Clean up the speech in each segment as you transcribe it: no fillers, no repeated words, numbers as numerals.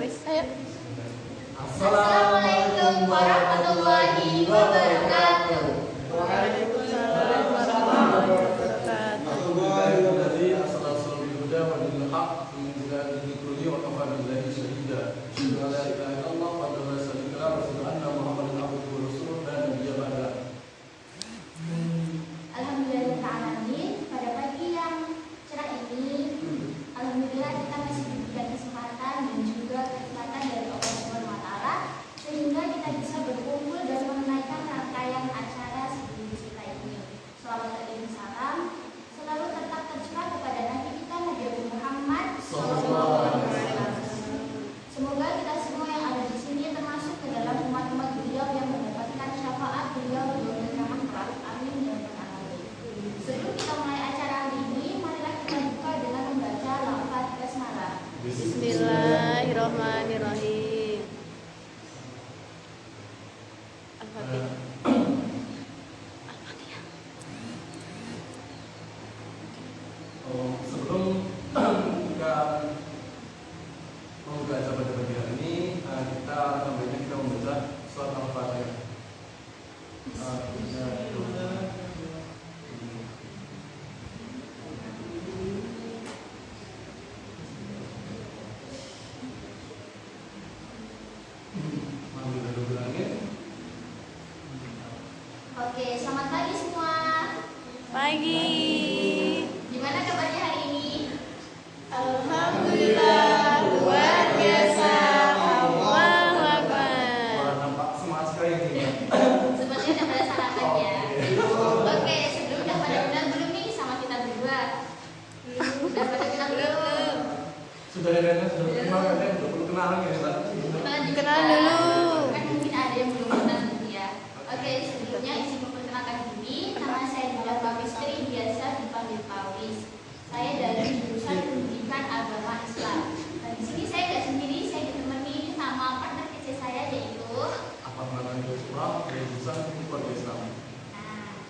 Ayo. Assalamualaikum warahmatullahi wabarakatuh. Waalaikumsalam warahmatullahi wabarakatuh. Alhamdulillahirrahmanirrahim. Pada pagi yang cerah ini, alhamdulillah kita masih diberikan kesempatan dan juga kekuatan dari Allah Subhanahu wa taala sehingga kita bisa berkumpul dan menunaikan rangkaian acara sebelum kita ini. Selamat pagi dan salam selalu tetap tercurah kepada Nabi kita Nabi Muhammad sallallahu alaihi wasallam. Semoga kita semua yang ada di sini termasuk ke dalam umat-umat beliau yang mendapatkan syafaat beliau di yaumil qiyamah. Amin ya rabbal alamin. Sebelum kita mulai acara hari ini, marilah kita buka dengan membaca lafaz basmalah. Bismillahirrahmanirrahim. Al-Fatihah. Sebelum kita membuka acara pada pagi hari ini, kita membaca surat Al-Fatihah. Oke, selamat pagi semua. Pagi. Gimana kabarnya hari ini? Alhamdulillah, luar biasa. Allahu Akbar. Nampak semangat sekali ini. Sepertinya udah pada sarapan ya. Oke, sebelumnya pada kenal belum nih sama kita berdua? Udah pada kenal belum? Sudah ada yang sudah kenal kan ya? Sudah perlu kenalan ya, Ustaz? Kenalan dulu. Kan mungkin ada yang belum kenal gitu ya. Oke, sebelumnya izin memperkenalkan diri. Nama saya Dila Pawistri, biasa dipanggil Pawis. Saya dari jurusan Pendidikan Agama Islam. Nah, di sini saya nggak sendiri, saya ditemani sama partner kece saya yaitu. Apa namanya Yusra dari jurusan Keluarga Islam. Nah,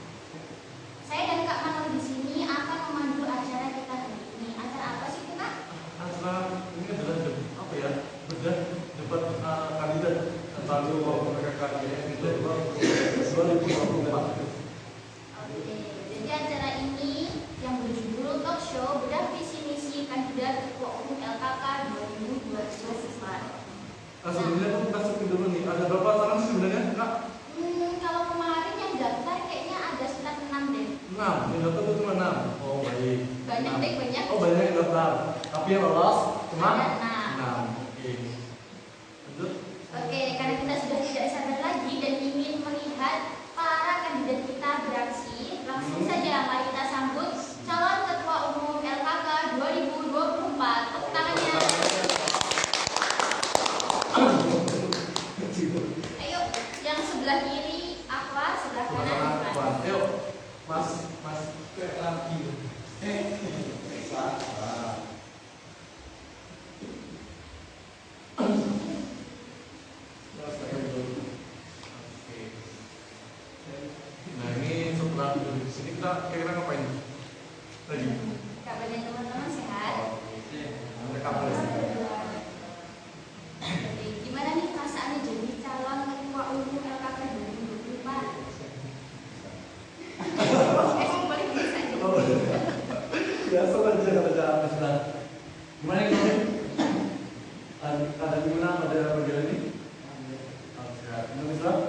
saya dan Kak Manul di sini akan memandu acara kita hari ini. Acara apa sih Kak? Acara ini adalah apa ya? Debat kandidat tentang PKKN itu 2024. Oke, jadi acara ini yang berjudul Talk Show Bedah Visi Misi Kandidat Ketua Umum LKK 2024. Sebenarnya tuh kita sebut dulu nih, ada berapa orang sih sebenarnya, Kak? Kalau kemarin yang daftar kayaknya ada sekitar 6 deh. 6, yang daftar itu cuma 6. Oh baik. Banyak deh, banyak. Oh banyak yang daftar, tapi yang lolos cuma Ada 6. Oke. Lanjut. Oke, karena kita sudah tidak sabar lagi dan ingin melihat para kandidat kita beraksi, langsung saja mari kita sambut calon Ketua Umum LKK 2024. Tepuk tangannya. Ayo, yang sebelah kiri Akbar, sebelah kanan Akbar. Ayo, Mas kayak lagi. Nah ini setelah duduk di sini kita kira-kira ngapain lagi? Kabarnya teman-teman sehat? Ada kabar ya? Oke, gimana nih perasaannya jadi calon Ketua Umum LKK 2024? Boleh biasa aja. Biasa aja kata jalan Islam. Gimana ini? Ada gimana pada bagian ini? Sehat. Menurut Islam?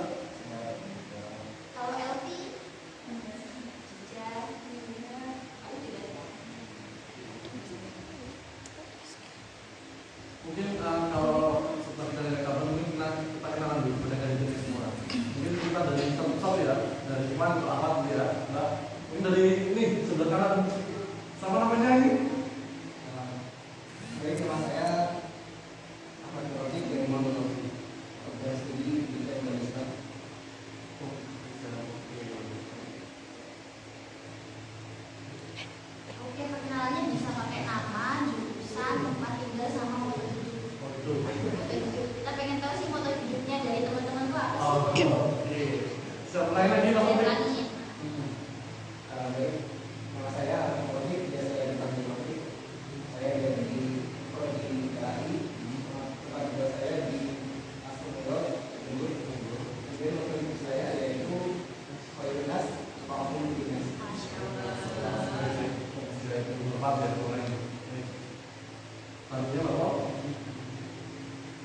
Kalau Elvi, Jejak, aku juga ada. Mungkin kalau setelah kita dari kabar mungkin kita kenalan dulu pada kandidat semua. Mungkin kita dari satu ya, dari Iman ke Ahmad ya. Nah, mungkin dari ini sebelah kanan. Sama namanya ini? Baik, nama saya Ahmad Nurrofi dari Iman Nurrofi. paham ya soalnya. Selanjutnya Bapak.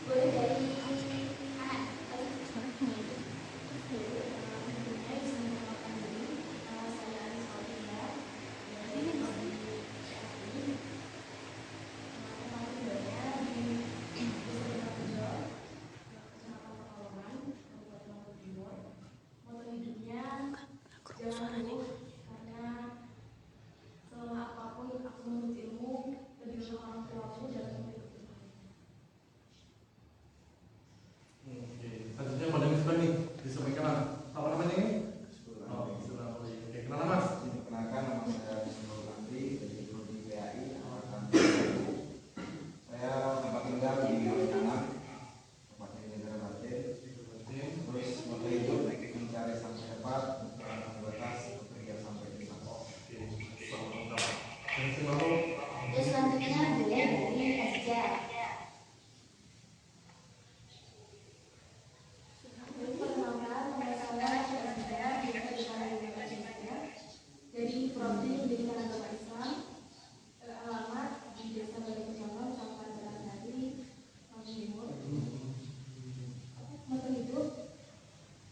Boleh dari anak kali. Selanjutnya pada Misbah nih disampaikan apa namanya ini? Oh, sudah. Oke, kenapa Mas? Perkenalkan, nama saya Bismillah Nanti dari Prodi PAI angkatan 2000. Saya tempat tinggal di Kanan, tempatnya di negara Batin. Terus moto hidup mencari sampai dapat, mencari batas, bekerja sampai di sana. Oke, selamat lengkap. Yang selalu Terus selanjutnya boleh dari Asia. Dari Prodi Pendidikan Agama Islam, alamat di Desa Balai Kecamatan, Kabupaten Tanah Lampung Timur. Moto hidup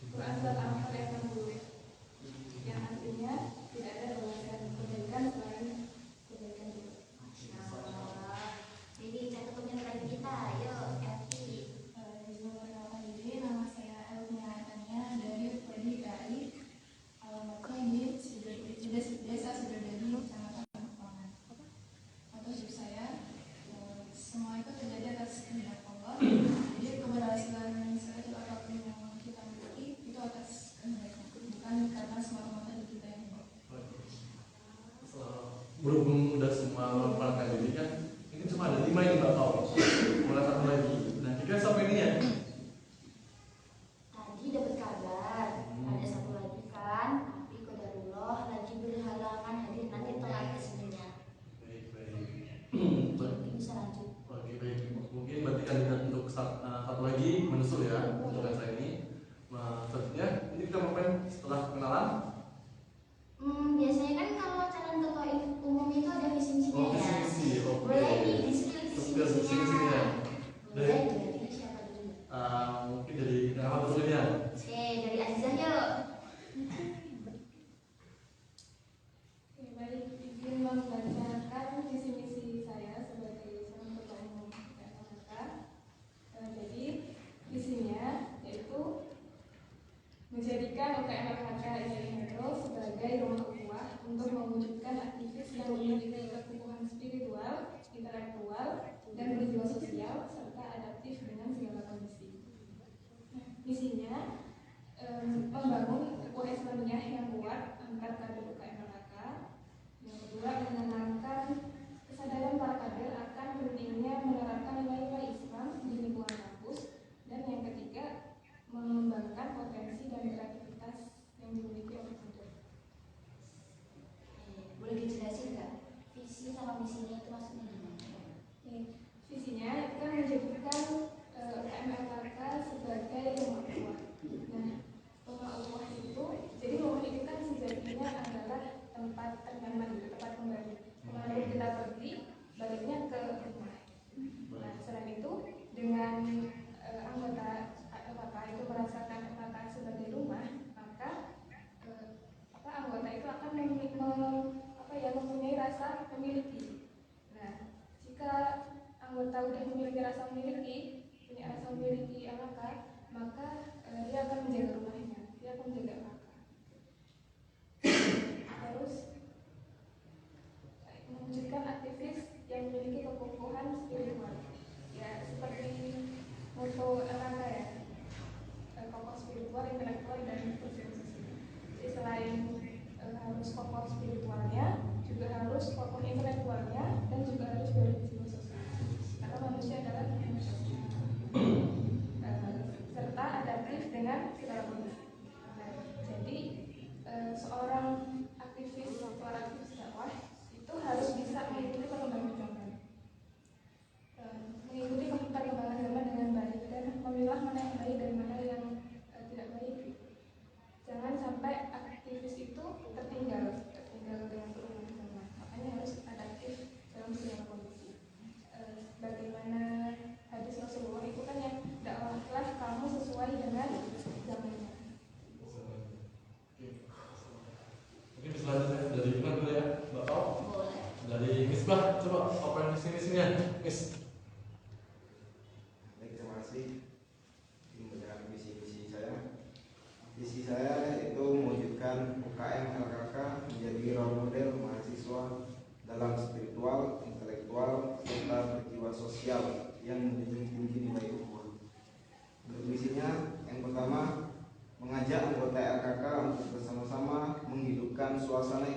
Quran Surat Al-Anfal ayat 60, yang artinya tidak ada balasan kebaikan selain kebaikan itu. Jadi catatannya terakhir kita, ayo hati. Perkenalkan diri, nama saya Elvina Tania dari Prodi PAI. Alamatnya di Desa Sudodadi, Kecamatan Lamongan. Atau hidup saya, semua itu terjadi atas kehendak Allah. Jadi keberhasilan sekecil apapun yang kita miliki itu atas kehendaknya, bukan karena semata-mata di kita yang baik. berhubung udah semua melaporkan diri kan, ini cuma ada 5 ini Mbak Paul. Mulai satu lagi. Nah, kita sampai ini ya. Tadi dapat kabar, ada satu lagi kan, tapi qadarullah lagi berhalangan hadir, nanti telat kesininya. Baik. Jadi bisa lanjut. Oke, baik. Mungkin berarti kandidat untuk satu lagi menyusul ya untuk yang saya ini. Nah, selanjutnya ini kita melakukan setelah kenalan. Biasanya kan kalau calon ketua umum itu ada visi-misinya Oh, ya. visi-misi, oke. Boleh di-spill Spill visi-misinya. visi-misinya. Boleh Dari- dari siapa dulu? Mungkin dari yang apa dulu ya? Oke, dari Azizah yuk. Oke, baik, izin membacakan visi misi saya sebagai calon ketua umum KMLK. Jadi visinya yaitu menjadikan UKMLK Metro sebagai rumah ukhuwah untuk mewujudkan aktivis yang memiliki kekuatan spiritual, intelektual, dan berjiwa sosial serta adaptif dengan segala kondisi. Misinya membangun ukhuwah Islamiyah yang kuat antar kader UKMLK. Yang kedua, menanamkan kesadaran para kader akan pentingnya menerapkan nilai-nilai Islam di lingkungan kampus. Dan yang ketiga, mengembangkan potensi dan kreativitas yang dimiliki oleh kader. Boleh dijelasin nggak? Visi sama misinya itu maksudnya gimana? Visinya itu kan menjadikan UKMLK sebagai rumah ukhuwah. Nah, rumah ukhuwah itu, jadi rumah itu kan sejatinya adalah tempat ternyaman, tempat kembali. Kemana kita pergi, baliknya ke rumah. Nah, selain itu, dengan anggota ALK itu merasakan ALK sebagai rumah, maka anggota itu akan mempunyai rasa memiliki. Nah, jika anggota sudah memiliki rasa memiliki, punya rasa memiliki ALK, maka dia akan menjaga rumahnya, dia akan menjaga ALK. Terus mewujudkan aktivis yang memiliki kekokohan spiritual. Ya, seperti moto ALK ya, kokoh spiritual, intelektual, dan berjiwa sosial. Jadi selain harus kokoh spiritualnya, juga harus kokoh intelektualnya, dan juga harus berjiwa sosial. Karena manusia adalah makhluk sosial. Serta adaptif dengan segala kondisi. Jadi seorang aktivis dakwah itu harus bisa mengikuti perkembangan zaman, mengikuti perkembangan zaman dengan baik dan memilah mana yang baik dan mana yang tidak baik. Jangan sampai aktivis itu tertinggal dengan perkembangan zaman. Makanya harus adaptif Dari Misbah, coba apa yang misinya, Mis? Baik, terima kasih. Ini membacakan visi saya. Visi saya yaitu mewujudkan UKM LKK menjadi role model mahasiswa dalam spiritual, intelektual, serta berjiwa sosial yang menjunjung tinggi nilai ukhuwah. Untuk visinya, yang pertama, mengajak anggota LKK untuk bersama-sama menghidupkan suasana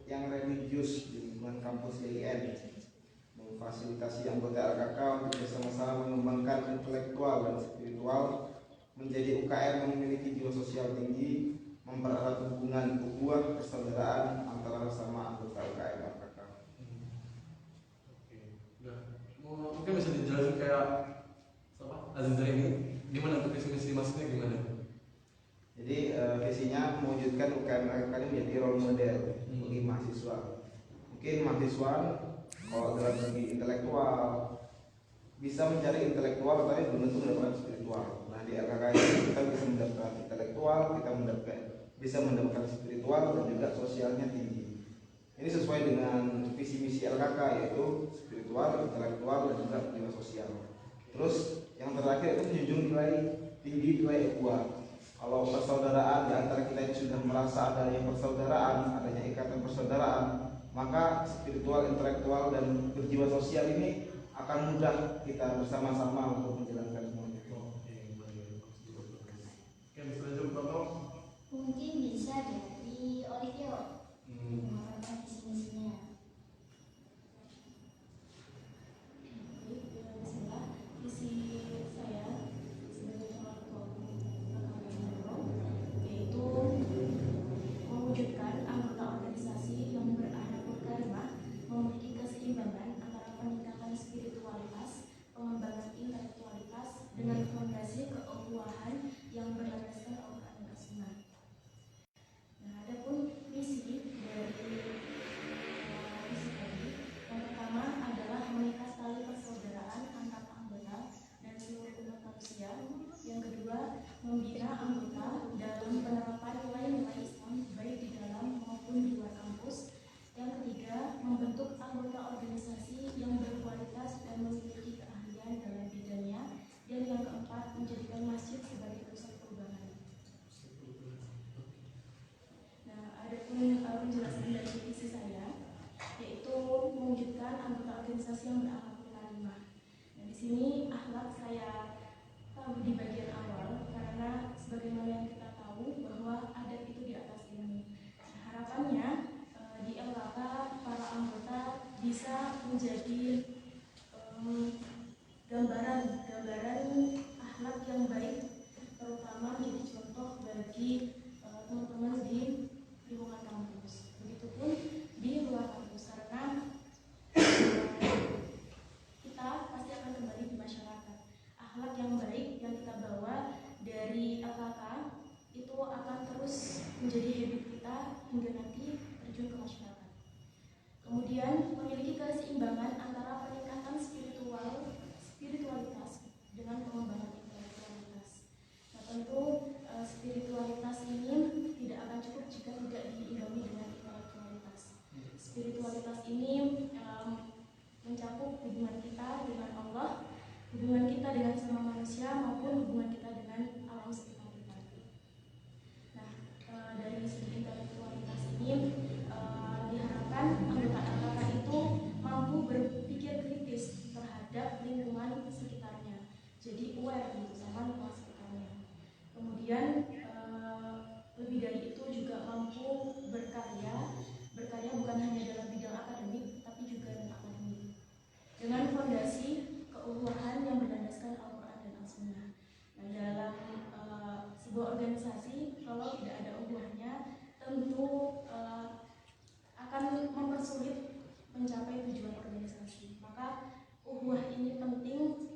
yang religius di lingkungan kampus YIN, memfasilitasi anggota LKK untuk bersama-sama mengembangkan intelektual dan spiritual menjadi UKM yang memiliki jiwa sosial tinggi, mempererat hubungan ukhuwah persaudaraan antara sesama anggota UKM LKK. Oke, udah. Mungkin bisa dijelasin kayak apa? Aziza ini gimana untuk visi maksudnya gimana? Jadi visinya mewujudkan UKM LKK ini menjadi role model bagi mahasiswa. Mungkin mahasiswa kalau dalam segi intelektual bisa mencari intelektual tapi belum tentu mendapatkan spiritual. Nah di LKK ini kita bisa mendapatkan intelektual, kita bisa mendapatkan spiritual dan juga sosialnya tinggi. Ini sesuai dengan visi misi LKK yaitu spiritual, intelektual dan juga jiwa sosial. Terus yang terakhir itu menjunjung nilai tinggi nilai ukhuwah. Kalau persaudaraan di antara kita ini sudah merasa adanya persaudaraan, adanya ikatan persaudaraan, maka spiritual, intelektual dan berjiwa sosial ini akan mudah kita bersama-sama untuk menjalankan semuanya. Oke, baik. Oke, bisa lanjut Bapak? Mungkin bisa dari Olivia mengatakan visi misinya. Bismillah, visi saya sebagai calon ketua umum yaitu mewujudkan anggota organisasi yang berakhlakul karimah, memiliki keseimbangan antara peningkatan spiritualitas, pengembangan intelektualitas dengan fondasi keukhuwahan yang berlandaskan Al-Quran dan As-Sunnah. Nah, adapun misi dari visi tadi, yang pertama adalah mengikat tali persaudaraan antar anggota dan seluruh umat manusia. Yang kedua, membina anggota dalam penerapan nilai-nilai Islam baik di dalam maupun di luar kampus. Yang ketiga, membentuk anggota organisasi yang berkualitas dan memiliki keahlian dalam bidangnya. Dan yang keempat, menjadikan masjid sebagai pusat perubahan. Nah, ada pun penjelasan dari visi saya, yaitu mewujudkan anggota organisasi yang berakhlakul karimah. Nah, di sini akhlak saya tahu di bagian awal karena sebagaimana yang kita tahu bahwa adab itu di atas ilmu. Nah, harapannya di LKK para anggota bisa menjadi gambaran akhlak yang baik, terutama menjadi contoh bagi teman-teman di lingkungan kampus. Begitupun di luar kampus karena kita pasti akan kembali di masyarakat. Akhlak yang baik yang kita bawa dari LKK itu akan terus menjadi habit kita hingga nanti terjun ke masyarakat. Kemudian memiliki keseimbangan antara peningkatan spiritualitas dengan pengembangan intelektualitas. Nah, tentu spiritualitas ini tidak akan cukup jika tidak diimbangi dengan intelektualitas. Spiritualitas ini mencakup hubungan kita dengan Allah, hubungan kita dengan sesama manusia maupun hubungan kita dengan alam sekitar kita. Nah, dari segi intelektualitas ini diharapkan anggota LKK itu mampu berpikir kritis terhadap lingkungan sekitarnya, jadi aware gitu sama lingkungan sekitarnya. Kemudian lebih dari itu juga mampu berkarya bukan hanya dalam bidang akademik tapi juga non akademik dengan fondasi keukhuwahan yang berlandaskan Al-Quran dan As-Sunnah. Nah, dalam sebuah organisasi kalau tidak ada ukhuwahnya tentu akan mempersulit mencapai tujuan organisasi. Maka ukhuwah ini penting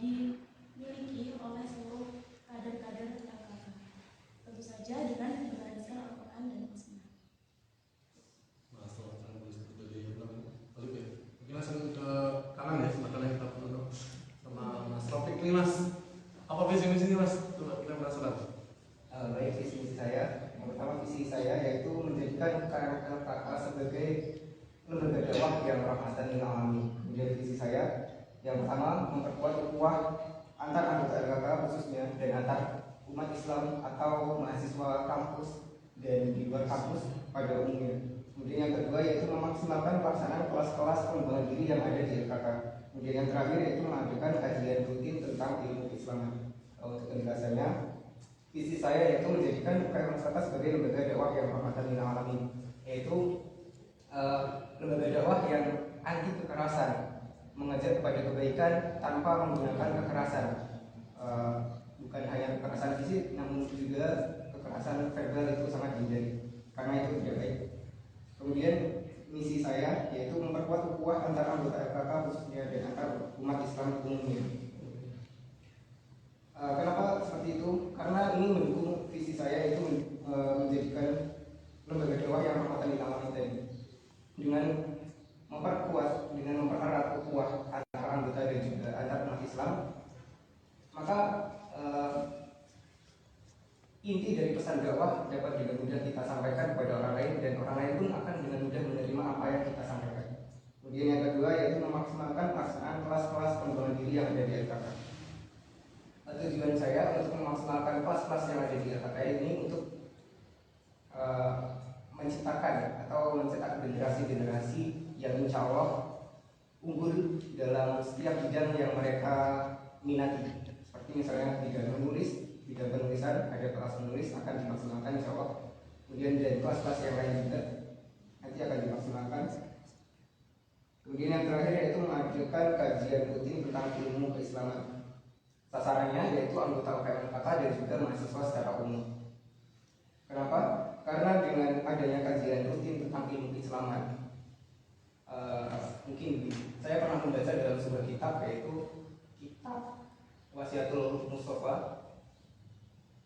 dimiliki oleh seluruh kader-kader LKK. Tentu saja dengan berlandaskan Al-Quran dan As-Sunnah. Mungkin langsung ke kanan ya, makanan kita perlu sama Mas Taufik nih Mas. Apa visi misi Mas? Coba kita penasaran. Baik, visi misi saya. Yang pertama visi saya yaitu menjadikan UKM LKK sebagai lembaga dakwah Islam yang rahmatan lil alamin. Kemudian visi saya yang pertama memperkuat ukhuwah antar anggota LKK khususnya dan antar umat Islam atau mahasiswa kampus dan di luar kampus pada umumnya. Kemudian yang kedua yaitu memaksimalkan pelaksanaan kelas-kelas pengembangan diri yang ada di LKK. Kemudian yang terakhir yaitu mengadakan kajian rutin tentang ilmu keislaman. Untuk penjelasannya, visi saya yaitu menjadikan UKM Masyarakat sebagai lembaga dakwah yang rahmatan lil alamin, yaitu lembaga dakwah yang anti kekerasan, mengajak kepada kebaikan tanpa menggunakan kekerasan. Bukan hanya kekerasan fisik, namun juga kekerasan verbal itu sangat dihindari karena itu tidak baik. Kemudian misi saya yaitu memperkuat ukhuwah antara anggota LKK khususnya dan antar umat Islam umumnya. Kenapa seperti itu? Karena ini mendukung visi saya yaitu menjadikan lembaga dakwah yang rahmatan lil alamin tadi dengan memperkuat, dengan mempererat ukhuwah antara anggota dan juga antar umat Islam. Maka inti dari pesan dakwah dapat dengan mudah kita sampaikan kepada orang lain dan orang lain pun akan dengan mudah menerima apa yang kita sampaikan. Kemudian yang kedua yaitu memaksimalkan pelaksanaan kelas-kelas pengembangan diri yang ada di LKK. Tujuan saya untuk memaksimalkan kelas-kelas yang ada di LKK ini untuk menciptakan atau mencetak generasi-generasi yang insya Allah unggul dalam setiap bidang yang mereka minati. Seperti misalnya bidang menulis, bidang penulisan, ada kelas menulis akan dimaksimalkan insya Allah. Kemudian dari kelas-kelas yang lain juga nanti akan dimaksimalkan. Kemudian yang terakhir yaitu mengadakan kajian rutin tentang ilmu keislaman. Sasarannya yaitu anggota UKM LKK dan juga mahasiswa secara umum. Kenapa? Karena dengan adanya kajian rutin tentang ilmu keislaman, mungkin saya pernah membaca dalam sebuah kitab yaitu kitab Wasiatul Mustafa,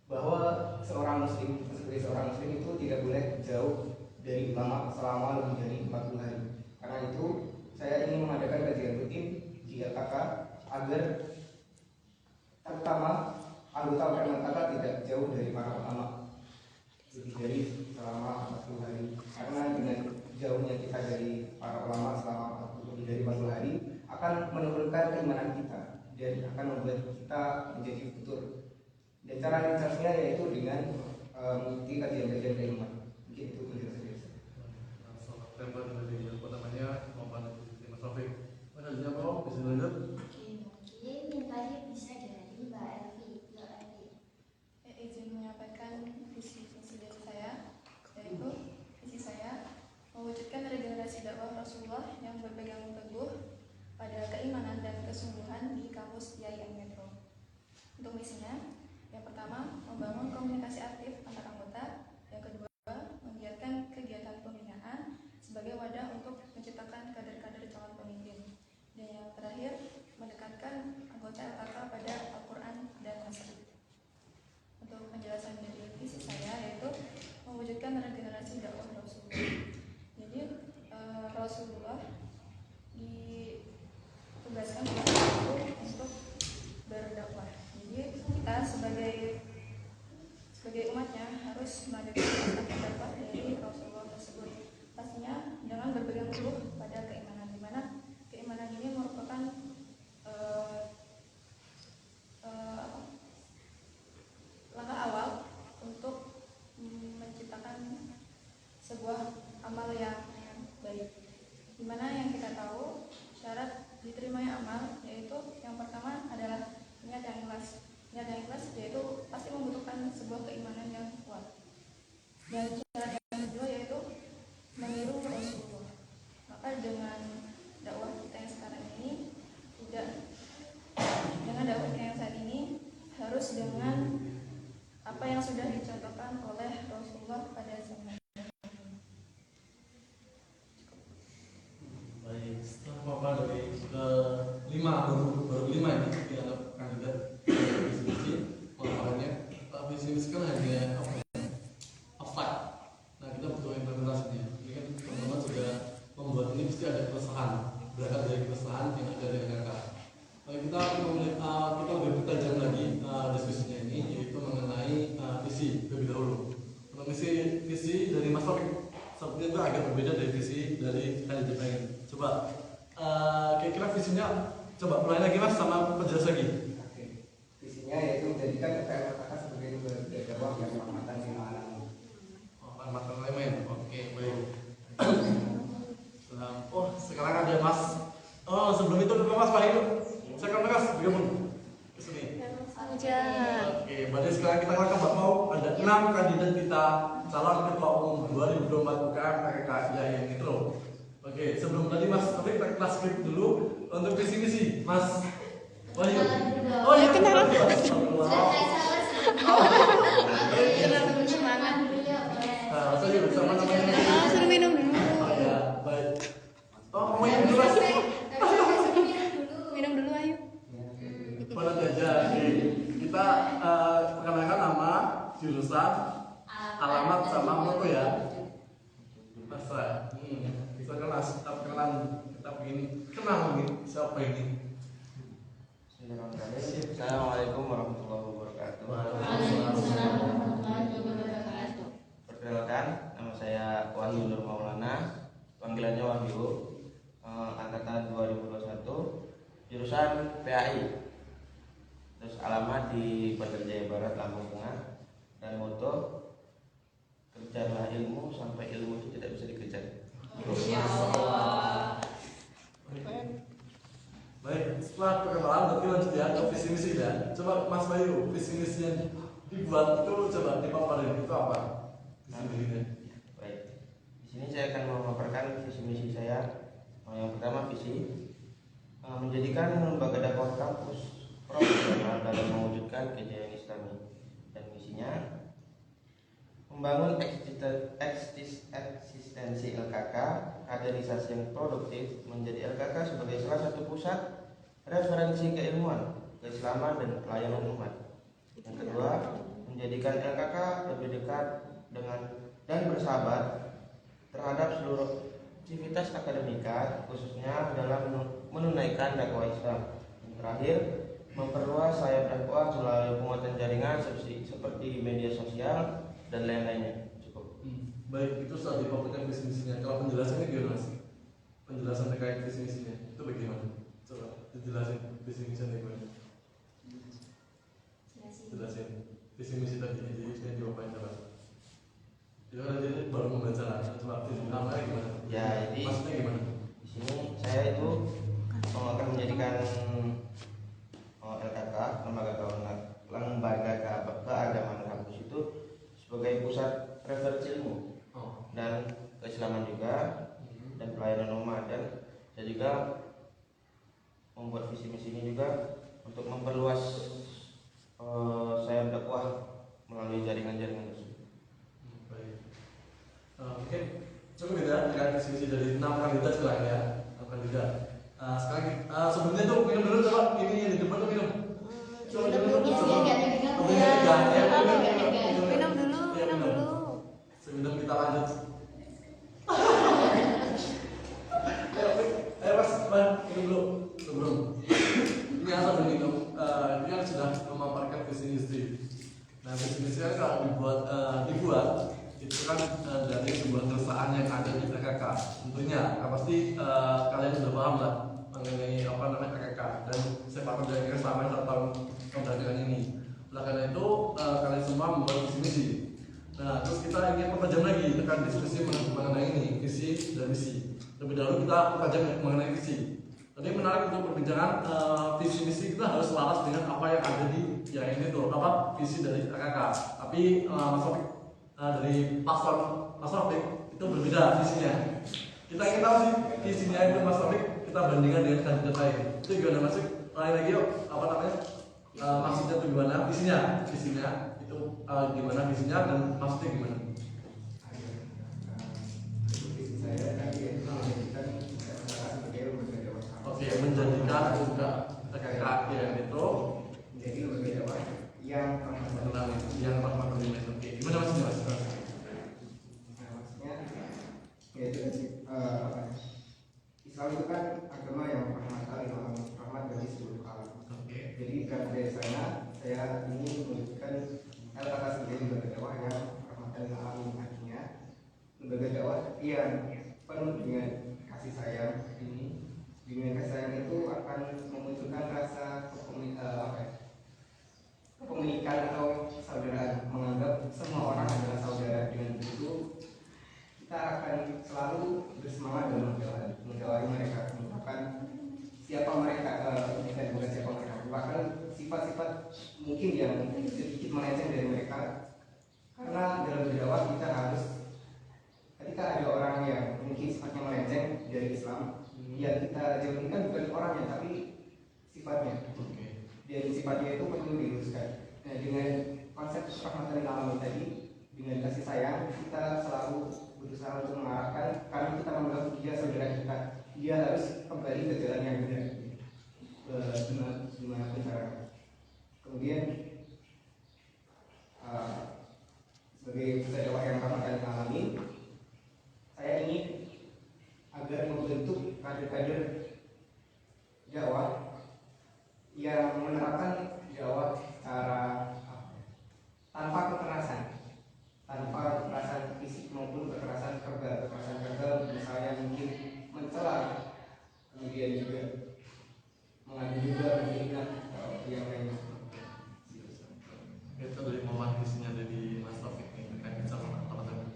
bahwa seorang muslim sebagai seorang muslim itu tidak boleh jauh dari ulama selama lebih dari 40 hari. Karena itu saya ingin mengadakan kajian rutin di LKK agar terutama anggota UKM LKK tidak jauh dari para ulama lebih dari selama 40 hari. Karena dengan jauhnya kita dari para ulama selama lebih dari 40 hari akan menurunkan keimanan kita dan akan membuat kita menjadi futur. Dan cara ringkasnya yaitu dengan mengikuti kajian-kajian keilmuan. Mungkin itu penjelasannya. September dari apa namanya maupun dari Mas Rafiq. Mas Azia mau bisa lanjut? Mungkin yang tadi bisa dari Mbak Elvi. Izin menyampaikan visi dari saya, yaitu visi saya mewujudkan regenerasi dakwah Rasulullah yang berpegang teguh pada keimanan dan kesungguhan di kampus IAIN Metro. Untuk misinya, yang pertama, membangun komunikasi aktif antar anggota. Yang kedua, menggiatkan kegiatan pembinaan sebagai wadah untuk menciptakan kader-kader calon pemimpin. Dan yang terakhir, mendekatkan anggota LKK pada Al-Quran dan Hadis. Untuk penjelasan dari visi saya yaitu mewujudkan regenerasi dakwah Rasulullah. Jadi Rasulullah ditugaskan untuk berdakwah. Jadi kita sebagai umatnya harus melanjutkan dakwah dari Rasulullah tersebut. Pastinya dengan berpegang teguh pada keimanan, di mana keimanan ini merupakan langkah awal untuk menciptakan sebuah amal yang baik. Dimana yang kita tahu syarat diterimanya amal yaitu yang pertama adalah niat yang ikhlas. Niat yang ikhlas yaitu pasti membutuhkan sebuah keimanan yang kuat. Dan syarat yang kedua yaitu meniru Rasulullah. Maka dengan dakwah kita yang sekarang ini dengan dakwah kita yang saat ini harus dengan apa yang sudah dicontohkan oleh Rasulullah pada zaman. Baik, setelah Bapak dari baru lima ini dianggap kandidat visi pemahamannya. Visi misi kan hanya apa ya? Abstrak. Nah kita butuh implementasinya. Ini kan teman-teman sudah membuat ini pasti ada keresahan, berangkat dari keresahan yang ada di LKK. Kita lebih tajam lagi diskusinya ini yaitu mengenai visi lebih dahulu. Visi dari Mas Rafiq sepertinya itu agak berbeda dari visi dari kandidat lain. Coba kira-kira visinya coba mulai lagi mas sama penjelas lagi. Oke. Visinya yaitu menjadikan LKK sebagai lembaga dakwah yang rahmatan lil alamin. Oh, rahmatan lil alamin. Oke, baik. Oh, sekarang ada mas. Oh, sebelum itu ada mas Wahyu. Saya akan mas bergabung ke sini. Saja. Oke, berarti sekarang kita akan mau ada 6 kandidat kita calon ketua umum 2024 UKM PKK yang itu loh. Oke, sebelum tadi Mas Taufik kita skip dulu untuk visi misi, Mas Wahyu. Oh iya, Kenalan. Kenalan dulu semangat dulu ya. Nah, saya juga sama namanya. Ah, suruh minum dulu. Oh iya, baik. Oh, kamu yang dulu Mas. Minum dulu ayo. Pada aja. Oke, kita perkenalkan nama, jurusan, alamat sama moto ya. Masa, kita kenalan, kita ingin kenal nih siapa ini. Assalamualaikum warahmatullahi wabarakatuh. Perkenalkan, nama saya Wahyu Nur Maulana, panggilannya Wahyu, angkatan 2021, jurusan PAI. Terus alamat di Bandar Jaya Barat, Lampung Tengah, dan moto kejarlah ilmu sampai ilmu itu tidak bisa dikejar. Baik, setelah perkenalan berarti lanjut ya ke visi misi ya. Coba Mas Bayu, visi misi yang dibuat itu coba dipaparin itu apa? Visi misinya. Baik, di sini saya akan memaparkan visi misi saya. Yang pertama visi menjadikan lembaga dakwah kampus profesional dalam mewujudkan kejayaan Islami, dan misinya membangun eksistensi LKK, kaderisasi yang produktif, menjadi LKK sebagai salah satu pusat referensi keilmuan, keislaman, dan pelayanan umat. Yang kedua, menjadikan LKK lebih dekat dengan dan bersahabat terhadap seluruh aktivitas akademika, khususnya dalam menunaikan dakwah Islam. Yang terakhir, memperluas sayap dakwah melalui penguatan jaringan seperti media sosial dan lain-lainnya. Cukup. Baik, itu sudah dipaparkan visi misinya. Kalau penjelasannya gimana Mas? Penjelasan terkait visi misinya itu bagaimana? Coba dijelasin visi misinya gimana? Jelasin visi misi tadi jadi saya jawabannya coba. Itu kan jadi baru membaca lah. Coba visi namanya gimana? Ya, jadi maksudnya gimana? di sini saya itu akan menjadikan LKK, lembaga keagamaan kampus itu sebagai pusat referensi ilmu dan keislaman juga, dan pelayanan umat. Dan saya juga membuat visi misi ini juga untuk memperluas sayap dakwah melalui jaringan-jaringan tersebut. Baik. Mungkin cukup ya dengan visi misi dari 6 kandidat sekarang ya. 6 kandidat. Sekarang sebelumnya tuh minum dulu coba, ini yang di depan tuh minum. Coba minum dulu. Minum dulu. Sebelum kita lanjut. Ayo Mas, minum dulu. Sebelum. Ini asal minum. Ini kan sudah memaparkan visi misi. Nah, visi misi kan kalau dibuat itu kan dari sebuah keresahan yang ada di PKK. Tentunya, pasti kalian sudah paham lah mengenai apa namanya PKK dan sepak terjangnya selama 1 tahun pembelajaran ini. Oleh karena itu kalian semua membuat visi misi. Nah, terus kita ingin mempertajam lagi tekan diskusi mengenai ini visi dan misi. Lebih dahulu kita mempertajam mengenai visi. Tadi menarik untuk perbincangan visi misi kita harus selaras dengan apa yang ada di yang ini tuh apa visi dari PKK. Tapi Mas Taufik dari paslon Mas Taufik itu berbeda visinya. Kita ingin tahu sih visinya itu Mas Taufik, kita bandingkan dengan kandidat lain. Itu gimana Mas? Lain lagi yuk, apa namanya? Maksudnya itu gimana? Visinya itu gimana visinya dan maksudnya gimana? Visi saya tadi yaitu menjadikan LKK sebagai lembaga dakwah kampus. Oke, menjadikan juga PKK yang itu Jadi lembaga dakwah yang rahmatan. yang rahmatan lil alamin. Oke, gimana maksudnya Mas? Nah, maksudnya yaitu Islam itu kan agama yang rahmat bagi seluruh alam. Oke. Jadi karena dari sana saya ingin menunjukkan LKK sebagai lembaga dakwah yang rahmatan lil alamin, artinya lembaga dakwah yang penuh dengan kasih kasih sayang. Bimbingan kasih sayang itu akan memunculkan rasa kepemilikan atau persaudaraan, menganggap semua orang adalah saudara. Dengan begitu kita akan selalu bersemangat dalam menjalani mereka, merupakan siapa mereka, bukan siapa mereka, merupakan sifat-sifat mungkin yang sedikit melenceng dari mereka. Karena dalam berdakwah kita harus, ketika ada orang yang mungkin sifatnya melenceng dari Islam, yang kita jauhkan bukan orangnya tapi sifatnya. Dan sifatnya itu perlu diluruskan. Nah, dengan konsep rahmatan lil alamin tadi, dengan kasih sayang kita selalu berusaha untuk mengarahkan, karena kita menganggap dia saudara kita, dia harus kembali ke jalan yang benar. Gimana pun caranya. Kemudian sebagai peserta dakwah yang rahmatan lil alamin, saya ingin agar membentuk kader-kader dakwah yang menerapkan dakwah secara tanpa kekerasan fisik maupun kekerasan verbal, misalnya mungkin mencela, kemudian juga mengadu juga, menghina yang lainnya. Itu dari momen visinya dari Mas Taufik ini terkait sama teman-teman.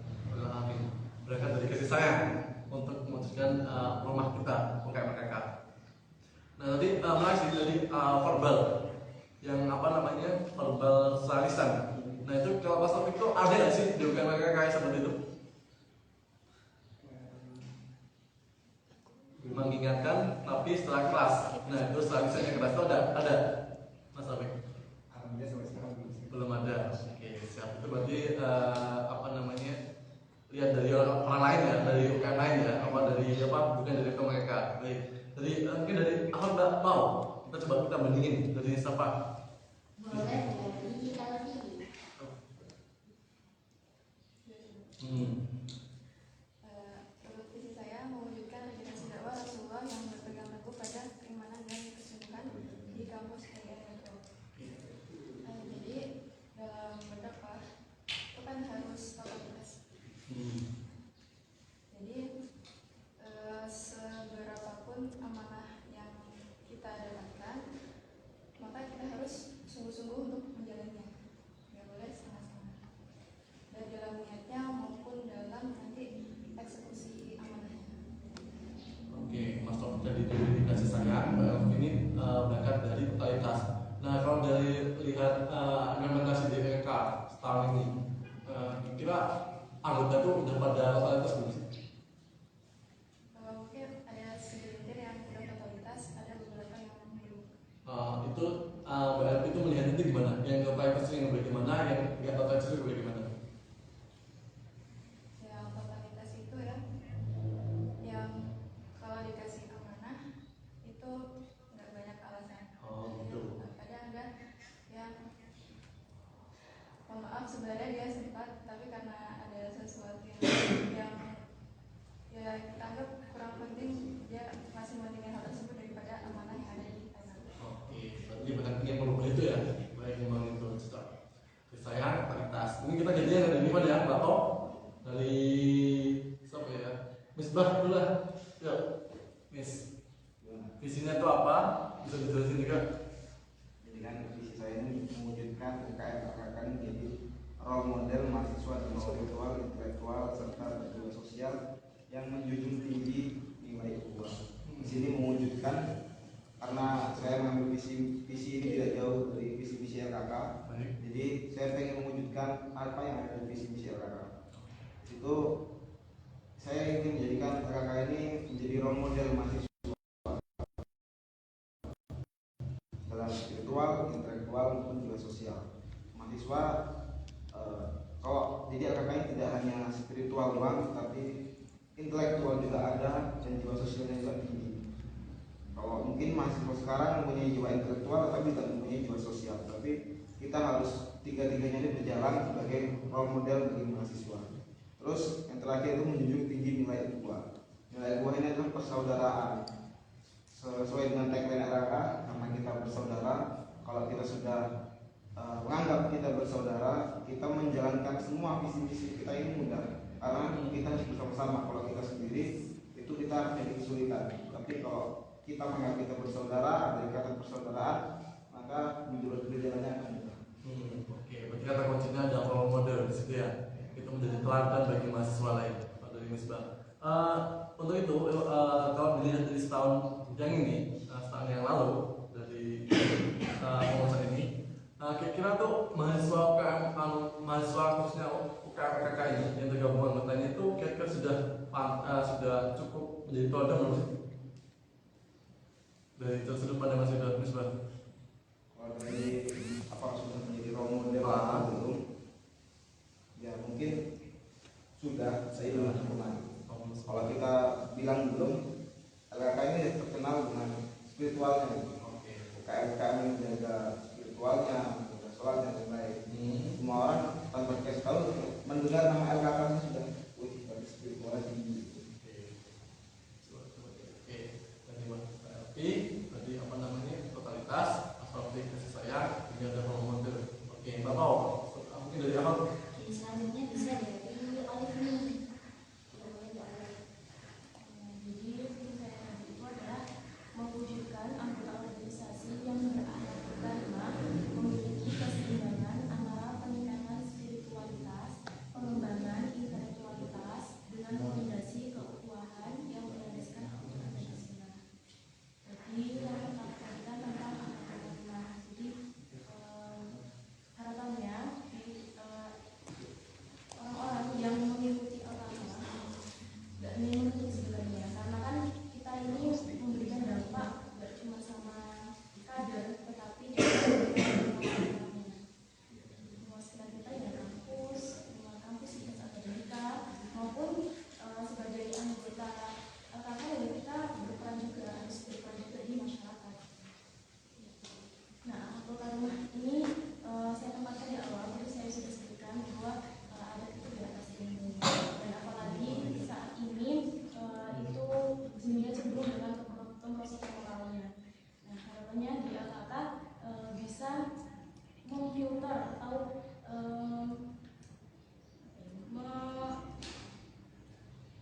Berangkat dari kasih sayang untuk memutuskan rumah kita, bukan mereka. Nah tadi menarik sih dari verbal yang verbal lisan. Nah itu kalau pas topik itu ada nggak sih di UKM kayak seperti itu? Mengingatkan tapi setelah kelas. Nah itu setelah lisannya kelas itu ada Mas Topik? Alhamdulillah sampai sekarang Belum ada. Oke siap. Itu berarti lihat dari orang lain ya, dari UKM lain ya, bukan dari mereka. Baik. Jadi mungkin dari Ahmad Mbak mau kita coba kita bandingin dari siapa? Boleh dari kita lebih. Menurut visi saya mewujudkan evidence dakwah Rasulullah yang berpegang teguh pada keimanan dan kesungguhan di kampus KIA Metro. Jadi dalam berdakwah itu kan harus totalitas. Jadi seberapapun amanah yang kita dapatkan, maka kita harus sungguh-sungguh untuk menjalannya, nggak boleh setengah-setengah. Dan dalam niatnya maupun dalam nanti eksekusi amanahnya. Oke, Mas Taufik tadi kasih sayang, Mbak Elvi ini berangkat dari totalitas. Nah kalau dari lihat implementasi DPK setahun ini, kira anggota itu udah pada totalitas belum sih? Mungkin ada segelintir yang udah totalitas, ada beberapa yang belum. Itu Mbak Elvi itu melihat itu gimana? Yang totalitas yang bagaimana, yang nggak totalitas itu bagaimana? Yang totalitas itu ya, yang kalau dikasih amanah itu nggak banyak alasan. Gitu. Kadang ada yang mohon maaf sebenarnya dia sempat, tapi karena ada sesuatu yang ya kita anggap kurang penting, dia masih mementingkan hal tersebut daripada amanah yang ada di tangan. Oke, berarti bukan yang merubah itu ya? Baik, memang itu stop. Saya totalitas. Mungkin kita jadinya dari mana ya, Mbak Tok? Dari siapa ya? Miss Bah dulu lah. Yuk, Miss. Visinya itu apa? Bisa dijelasin juga? Jadi kan visi saya ini mewujudkan UKM akan menjadi role model mahasiswa intelektual, serta berjiwa sosial yang menjunjung tinggi nilai ukhuwah. Di sini mewujudkan, karena saya mengambil visi ini tidak jauh dari visi LKK. Jadi saya pengen mewujudkan apa yang ada di visi LKK. Itu saya ingin menjadikan LKK ini menjadi role model mahasiswa dalam spiritual, intelektual maupun juga sosial. Mahasiswa kalau jadi LKK ini tidak hanya spiritual doang, tapi intelektual juga ada dan jiwa sosialnya juga tinggi. Kalau mungkin mahasiswa sekarang mempunyai jiwa intelektual tapi tidak mempunyai jiwa sosial, tapi kita harus tiga-tiganya ini berjalan sebagai role model bagi mahasiswa. Terus yang terakhir itu menjunjung tinggi nilai ukhuwah. Nilai ukhuwah ini adalah persaudaraan. Sesuai dengan tagline RK, karena kita bersaudara, kalau kita sudah menganggap kita bersaudara, kita menjalankan semua visi misi kita ini mudah, karena kita harus bersama-sama. Kalau kita sendiri itu itu kita jadi kesulitan. Tapi kalau kita menganggap kita bersaudara, ada ikatan persaudaraan, maka menurut jalannya akan mudah. Oke, berarti kata kuncinya ada role model di situ ya. Itu menjadi teladan bagi mahasiswa lain. Pak dari Misbah. Untuk itu, kalau dilihat dari setahun yang ini, setahun yang lalu dari pengurusan ini, kira-kira tuh mahasiswa UKM, mahasiswa khususnya UKM PKK ini yang tergabung anggota ini itu kira-kira sudah cukup menjadi teladan belum sih? Dari sudut pandang Mas Misbah. Kalau dari apa sudah menjadi role model atau belum? Ya mungkin sudah, saya belum sempurna. Kalau kita bilang belum, LKK ini terkenal dengan spiritualnya. UKM yang menjaga spiritualnya, menjaga sholatnya dan lain. Semua orang tanpa dikasih tahu mendengar nama LKK ini sudah, wih, dari spiritualnya tinggi. Berarti apa namanya totalitas asal kasih sayang ini ada role model. Oke, Bapak mungkin dari awal. Selanjutnya bisa dari Olive nih. Jadi saya tadi itu adalah mewujudkan anggota organisasi yang berakhlak karimah, memiliki keseimbangan antara peningkatan spiritualitas, pengembangan intelektualitas dengan fondasi keutuhan yang berlandaskan Al-Quran dan As-Sunnah. Jadi yang pertama tadi kan tentang akhlak karimah. Jadi harapannya orang-orang yang mengikuti agama dan ini menutup sebenarnya karena kan kita ini memberikan dampak tidak cuma sama kader tetapi juga semua sekitar kita ya kampus, lingkungan kampus, lintas akademika maupun sebagai anggota LKK ya kita berperan juga harus berperan juga di masyarakat. Nah, anggota rumah ini saya tempatkan di awal, tadi saya sudah sebutkan bahwa adat itu di atas ilmu dan apalagi saat ini itu dunia cenderung dengan pemrosesan moralnya. Nah, harapannya di LKK bisa memfilter atau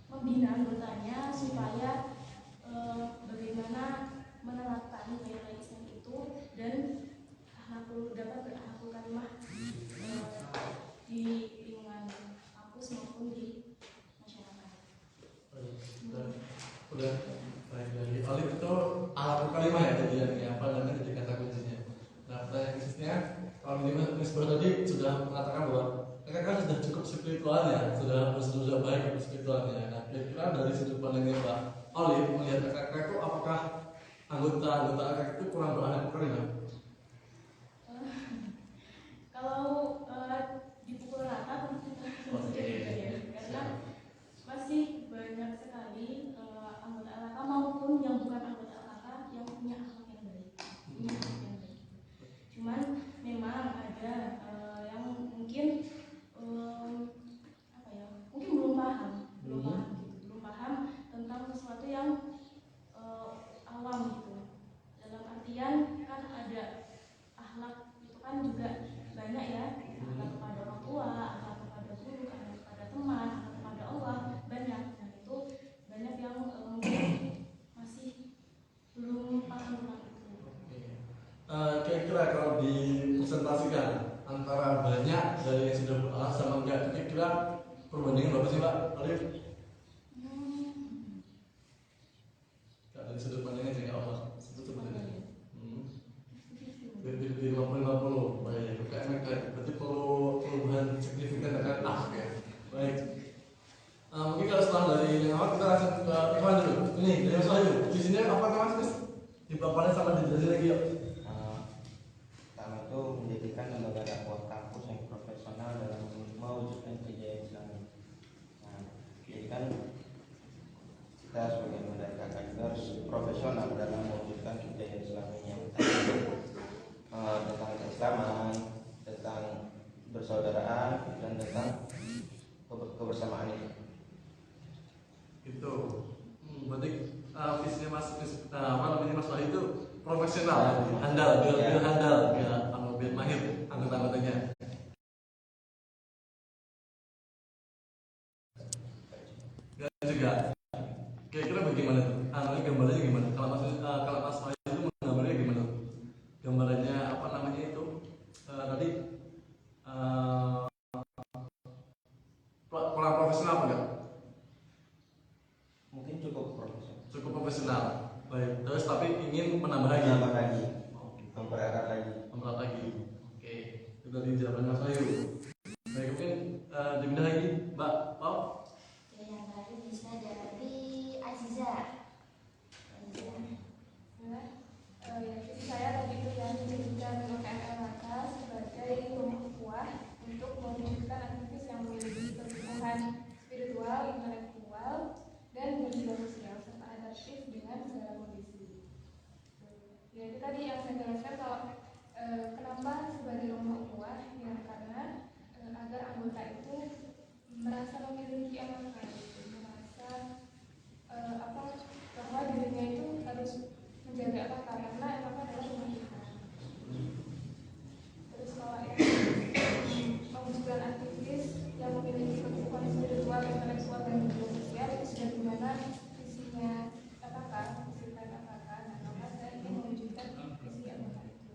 membina anggotanya supaya bagaimana menerapkan nilai Islam itu dan dapat berakhlakul karimah di lingkungan kampus maupun di masyarakat. Udah baik dari Olive itu akhlakul karimah ya tadi yang apa namanya jadi kata kuncinya. Nah, pertanyaan khususnya kalau di Misbah tadi sudah mengatakan bahwa mereka kan sudah cukup spiritualnya, sudah baik spiritualnya. Nah, kira-kira dari sudut pandangnya Pak Olive melihat mereka itu apakah anggota mereka itu kurang berakhlakul karimah? Kalau dipukul rata tentu saja tidak ya, karena masih banyak sekali anggota LKK maupun yang bukan anggota LKK yang punya akhlak yang baik, Cuman memang ada yang mungkin mungkin belum paham tentang sesuatu yang awam gitu. Dalam artian kan ada akhlak itu kan juga banyak ya, akhlak kepada orang tua, akhlak kepada guru, akhlak kepada teman, akhlak kepada Allah, banyak. Dan itu banyak yang mungkin masih belum paham tentang itu. Kira-kira kalau dipresentasikan antara banyak dari yang sudah berakhlak sama enggak, kira-kira perbandingan berapa sih Pak Olive? Dari sudut pandangnya saya nggak apa, sebetulnya. Di 50-50, baik. Berarti perlu perubahan signifikan terkait akhlak ya. Baik. Mungkin kalau setelah dari yang awal kita langsung ke Iwan dulu. Ini dari Mas Wahyu. Di sini apa Mas? Di papannya sama dijelasin lagi yuk. Pertama itu menjadikan lembaga dakwah kampus yang profesional dalam mewujudkan kejayaan Islam. Nah, jadi kan kita sebagai lembaga kakak juga harus profesional dalam mewujudkan kejayaan Islam yang tentang keislaman, tentang bersaudaraan, dan tentang kebersamaan itu. Itu. Berarti visinya Mas Wahyu itu profesional, handal, biar handal, biar mahir anggota-anggotanya. Dan juga kira-kira tapi ingin menambah lagi. Menambah lagi, mempererat lagi. Mempererat lagi. Oke, itu tadi jawaban Mas Ayu. Baik, mungkin dipindah lagi, Mbak Pau. Oke, yang terakhir bisa dari Aziza. Ya, visi saya tadi itu yang menjadikan UMLK sebagai rumah ukhuwah untuk mewujudkan aktivis yang memiliki pertumbuhan spiritual, intelektual, dan berjiwa sosial serta adaptif dengan segala kondisi. Ya, itu tadi yang saya jelaskan kalau kenapa sebagai rumah ukhuwah, ya karena agar anggota itu merasa memiliki amanah, merasa bahwa dirinya itu harus menjaga apa karena apa adalah rumah kita. Terus kalau mewujudkan aktivis yang memiliki kebutuhan spiritual, intelektual, dan juga sosial itu sudah dimana visinya apakah visi apakah, nah maka saya ingin mewujudkan visi apakah itu.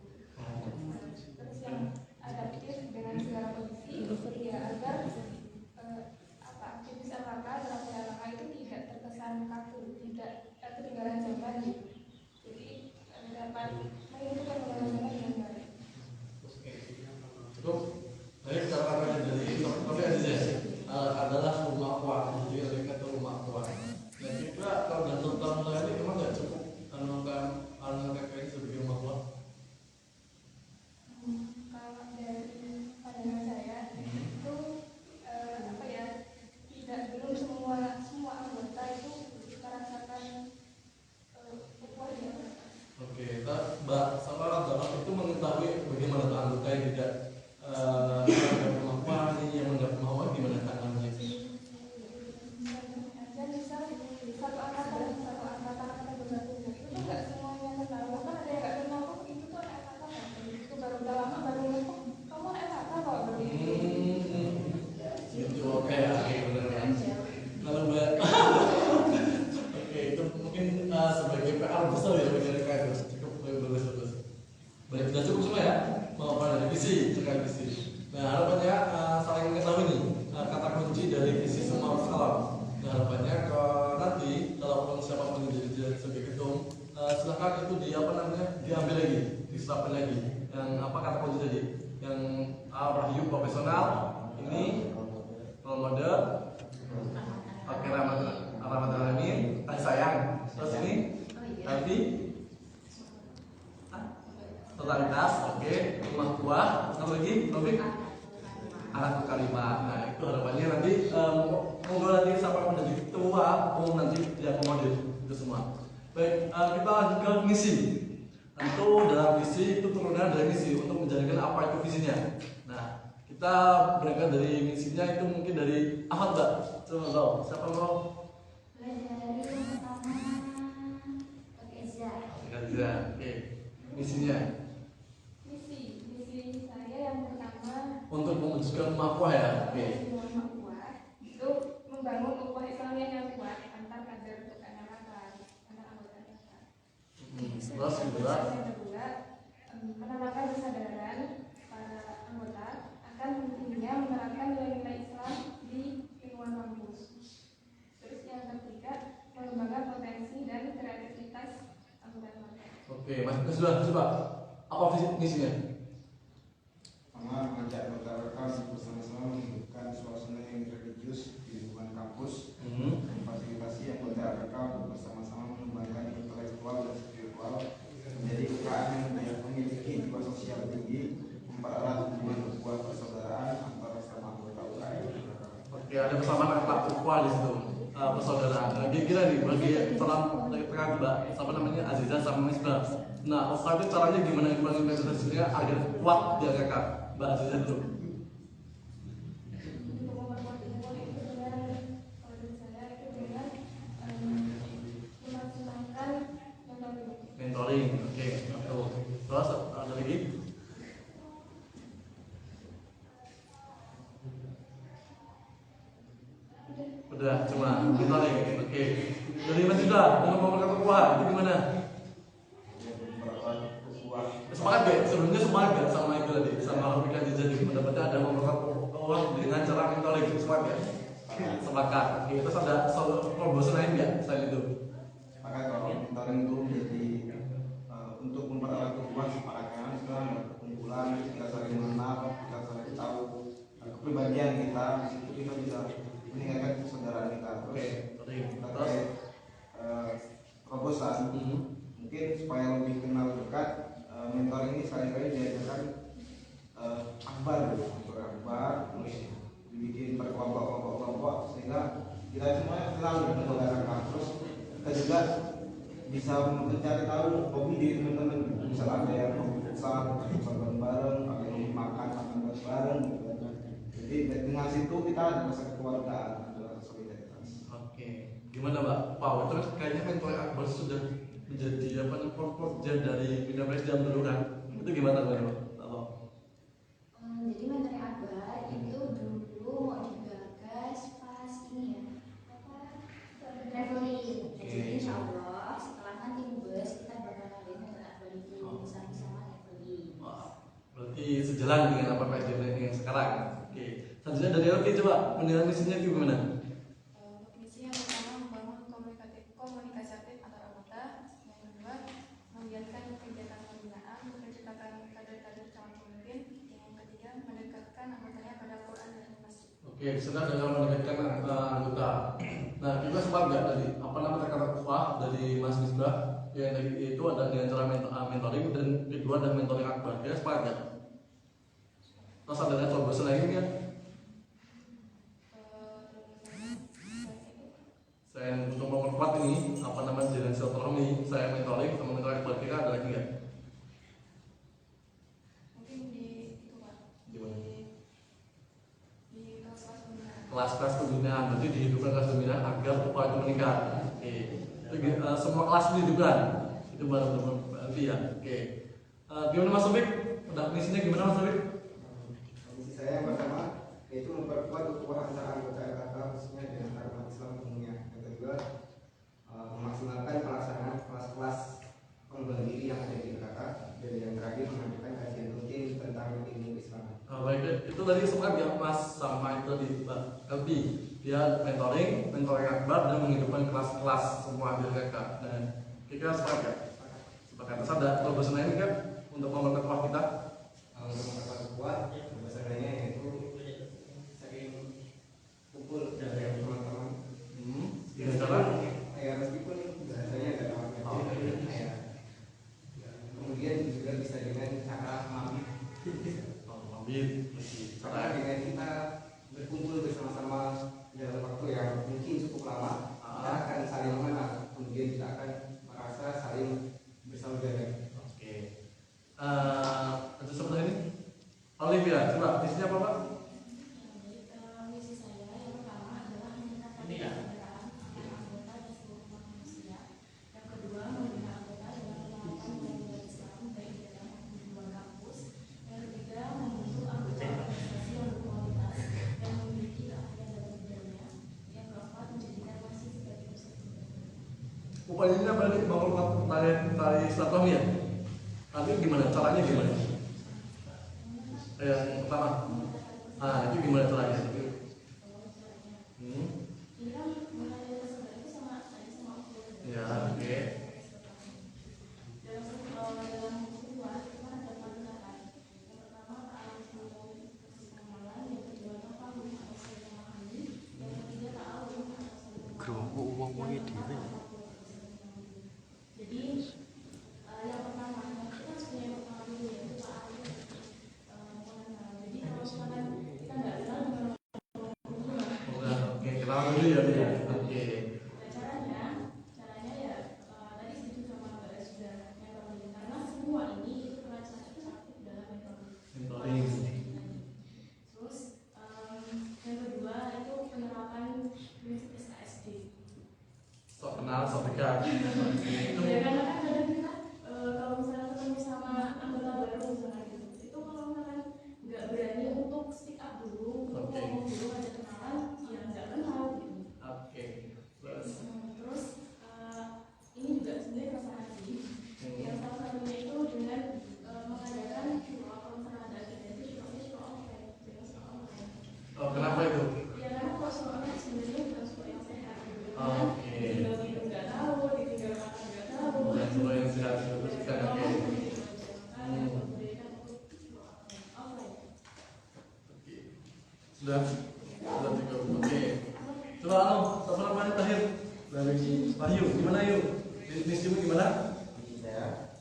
Terus yang adaptif dengan segala kondisi ya agar aktivis apakah dalam apakah itu tidak terkesan kaku, tidak ketinggalan zaman gitu. Dapat mengikuti perkembangan zaman dengan baik. Cukup. Baik, kata-kata dari Prof. Aziz adalah rumah ukhuwah, jadi lebih ke rumah ukhuwah. Dan juga kalau dalam tahun lalu ini memang nggak cukup anak KKI sebagai rumah ukhuwah. Kalau dari pandangan saya itu belum semua anggota itu merasakan ukhuwah di atas. Oke, Mbak Sapara itu mengetahui bagaimana anggota yang tidak rumah ukhuwah ini yang mendapat rumah ukhuwah gimana tangannya? Dan misal satu angkatan atau bersatu itu tuh nggak semuanya kenal, bahkan ada yang nggak kenal kok itu tuh anak angkatan, itu baru udah lama baru ngomong kamu anak angkatan kok begitu. Itu oke, benar. Lalu Mbak, oke itu mungkin sebagai PR besar ya bagi mereka itu cukup bagus. Baik, sudah cukup semua ya, mau apa dari visi terkait visi. Nah harapannya saling mengetahui nih kata kunci dari visi semua salam. Nah harapannya nanti kalau siapapun jadi sebagai ketum, silakan itu diambil lagi, diserapkan lagi. Yang apa kata kunci tadi? Yang wahyu profesional, ini role model, oke rahmat alamin, kasih sayang. Terus ini healthy, totalitas, oke, rumah ukhuwah, satu lagi, topik anak kalimah. Nah itu harapannya nanti monggo nanti siapa menjadi ketua umum nanti dia akomodir itu semua. Baik, kita lanjut ke misi. Tentu dalam visi itu turunan dari misi untuk menjadikan apa itu visinya. Nah kita berangkat dari misinya itu mungkin dari Ahmad, Mbak. Coba tahu siapa mau? Mulai dari yang pertama pakai Eza. Oke, misinya Misi saya yang pertama untuk mewujudkan rumah ukhuwah ya. Oke. rumah ukhuwah itu membangun ukhuwah Islamiyah yang kuat antar kader antar anggota kita. Terus kedua, Yang kedua, menanamkan kesadaran para anggota akan pentingnya menerapkan nilai-nilai Islam di lingkungan kampus. Terus yang ketiga, mengembangkan potensi dan kreativitas anggota-anggota. oke, Mas sudah. Apa misinya? Pertama, mengajak anggota rekan bersama-sama menghidupkan suasana yang religius di lingkungan kampus, memfasilitasi anggota rekan bersama-sama mengembangkan intelektual dan spiritual menjadi UKM yang memiliki jiwa sosial tinggi, mempererat hubungan ukhuwah persaudaraan antara sesama anggota UKM. Oke, ada persamaan kata ukhuwah di situ, persaudaraan. Nah, kira-kira nih bagi salam terkait Mbak, apa namanya Aziza sama Misbah. Nah, ukhuwah itu caranya gimana implementasinya agar kuat di kakak Mbak Aziza dulu. Untuk memperkuat hubungan itu dengan kalau dari saya itu dengan memaksimalkan Mentoring, oke. Terus ada lagi? Udah, cuma mentoring, oke. Dari Mas Yuda, dengan memperkuat ukhuwah itu gimana? Mempererat ukhuwah. Semangat gak? Sebelumnya semangat gak sama itu tadi? Sama Rafika jadi pendapatnya ada memperkuat ukhuwah dengan cara mentoring, semangat gak? Sepakat. Oke, terus ada solusi lain gak selain itu? Maka kalau mentoring itu menjadi supaya lebih kenal dekat, mentor ini sekali-kali diajarkan akbar, terus dibikin per kelompok sehingga kita semua kenal dengan saudara. Terus kita juga bisa mencari tahu hobi di teman-teman, misalnya ada yang hobi futsal, bareng, ada yang makan bareng gitu. Jadi dengan situ kita ada rasa kekeluargaan, ada rasa solidaritas. Oke, gimana Mbak? Wow, itu kan kayaknya mentor Akbar sudah menjadi apa namanya program dari Bina Pres jam dulu kan? Itu gimana Mbak? Jadi mentor Akbar itu dulu mau digagas pas ini ya, traveling. Jadi insya Allah setelah nanti bus kita bakal ngadain mentor Akbar itu bersama-sama traveling. Wah, berarti sejalan dengan apa PSDM yang sekarang. Oke, selanjutnya dari Oki coba penilaian misinya gimana? Untuk misi yang pertama membangun komunikasi aktif antar anggota. Yang kedua menggiatkan kegiatan pembinaan untuk menciptakan kader-kader calon pemimpin. Yang ketiga mendekatkan anggotanya pada Quran dan masjid. Oke, sedang dalam mendekatkan anggota. Nah, kita sempat nggak tadi apa namanya kata ukhuwah dari Mas Misbah yang tadi itu ada dengan cara mentoring dan kedua ada mentoring Akbar. Kita sempat nggak? Terus ada dengan coba selain kan? Saya untuk memperkuat ini apa namanya jalan silaturahmi, saya mentoring sama mentoring Akbar kita ada lagi nggak? Mungkin di itu Pak. Di kelas-kelas pembinaan. Kelas-kelas pembinaan, berarti dihidupkan kelas pembinaan agar upaya itu meningkat. Oke, semua kelas dihidupkan, itu baru berarti ya. Oke, gimana Mas Sobik? Udah misinya gimana Mas Sobik? Misi saya yang pertama yaitu memperkuat ukhuwah antara anggota LKK khususnya dengan antar umat Islam umumnya. Yang kedua, memaksimalkan pelaksanaan kelas-kelas pengembangan diri yang ada di LKK. Dan yang terakhir mengadakan kajian rutin tentang ilmu Islam. Baik, itu tadi sempat ya Mas sama itu di LP. Dia mentoring Akbar dan menghidupkan kelas-kelas semua di LKK. Dan kita sepakat ya? Sepakat. Terus ada pembahasan lain kan untuk memperkuat kita? Untuk memperkuat ukhuwah, bahasanya yaitu sering kumpul dari teman-teman. Gimana cara? Ya meskipun bahasanya ada teman-teman. Kemudian juga bisa dengan cara mabit. Karena dengan kita berkumpul bersama-sama dalam waktu yang mungkin cukup lama, kita akan saling mengenal. Kemudian kita akan merasa saling bersaudara. Oke. Ada sebelah ini? Olivia, coba isinya apa Pak? Misi saya yang pertama adalah meningkatkan persaudaraan antar anggota dan seluruh umat manusia. Yang kedua membina anggota dalam menjalankan nilai-nilai Islam baik di dalam maupun di luar kampus. Yang ketiga membentuk anggota organisasi yang berkualitas dan memiliki keahlian dalam bidangnya. Yang keempat menjadikan masjid sebagai pusat ibadah. Upaya ini apa nih? Bangun tali silaturahmi ya? Nanti gimana? Caranya gimana? Yang pertama, itu gimana caranya? Ini kan mengenai persaudaraan itu sama ukhuwah. Ya, oke. Dalam ukhuwah itu kan ada pendekatan. Yang pertama ta'aruf kasih pengenalan, yang kedua tafahum atau saling memahami, yang ketiga ta'awun atau saling memahami. Jadi yang pertama kita harus punya yang pertama dulu yaitu ta'aruf pengenalan. Jadi kalau misalkan kita nggak kenal dengan Oke, kenalan dulu ya dia. Oke. caranya ya tadi setuju sama Mbak Rasuda mentoring karena semua ini itu pelajaran itu aktif dalam mentoring. Terus yang kedua itu penerapan prinsip SKSD. Sok kenal, sok dekat. Ya karena kan kadang kita kalau misalnya ketemu sama anggota baru misalnya gitu, itu kalau misalkan nggak berani untuk speak up dulu, untuk Oke. ngomong dulu ada kenalan, ya nggak kenal gitu. Oke. Terus, Terus ini juga sebenarnya perasaan sih. Yang salah satunya itu dengan mengadakan doa kalau misalnya ada agenda itu doanya doa online, jangan doa online. oh, kenapa itu? Ya karena kalau doa online sebenarnya bukan doa yang sehat. Oke. Ditinggal minum nggak tahu, ditinggal makan nggak tahu. Bukan semua yang sehat terus kan oke. Sudah cukup. Oke. Coba apa namanya terakhir dari Wahyu, gimana Yu? Misimu gimana? Misi saya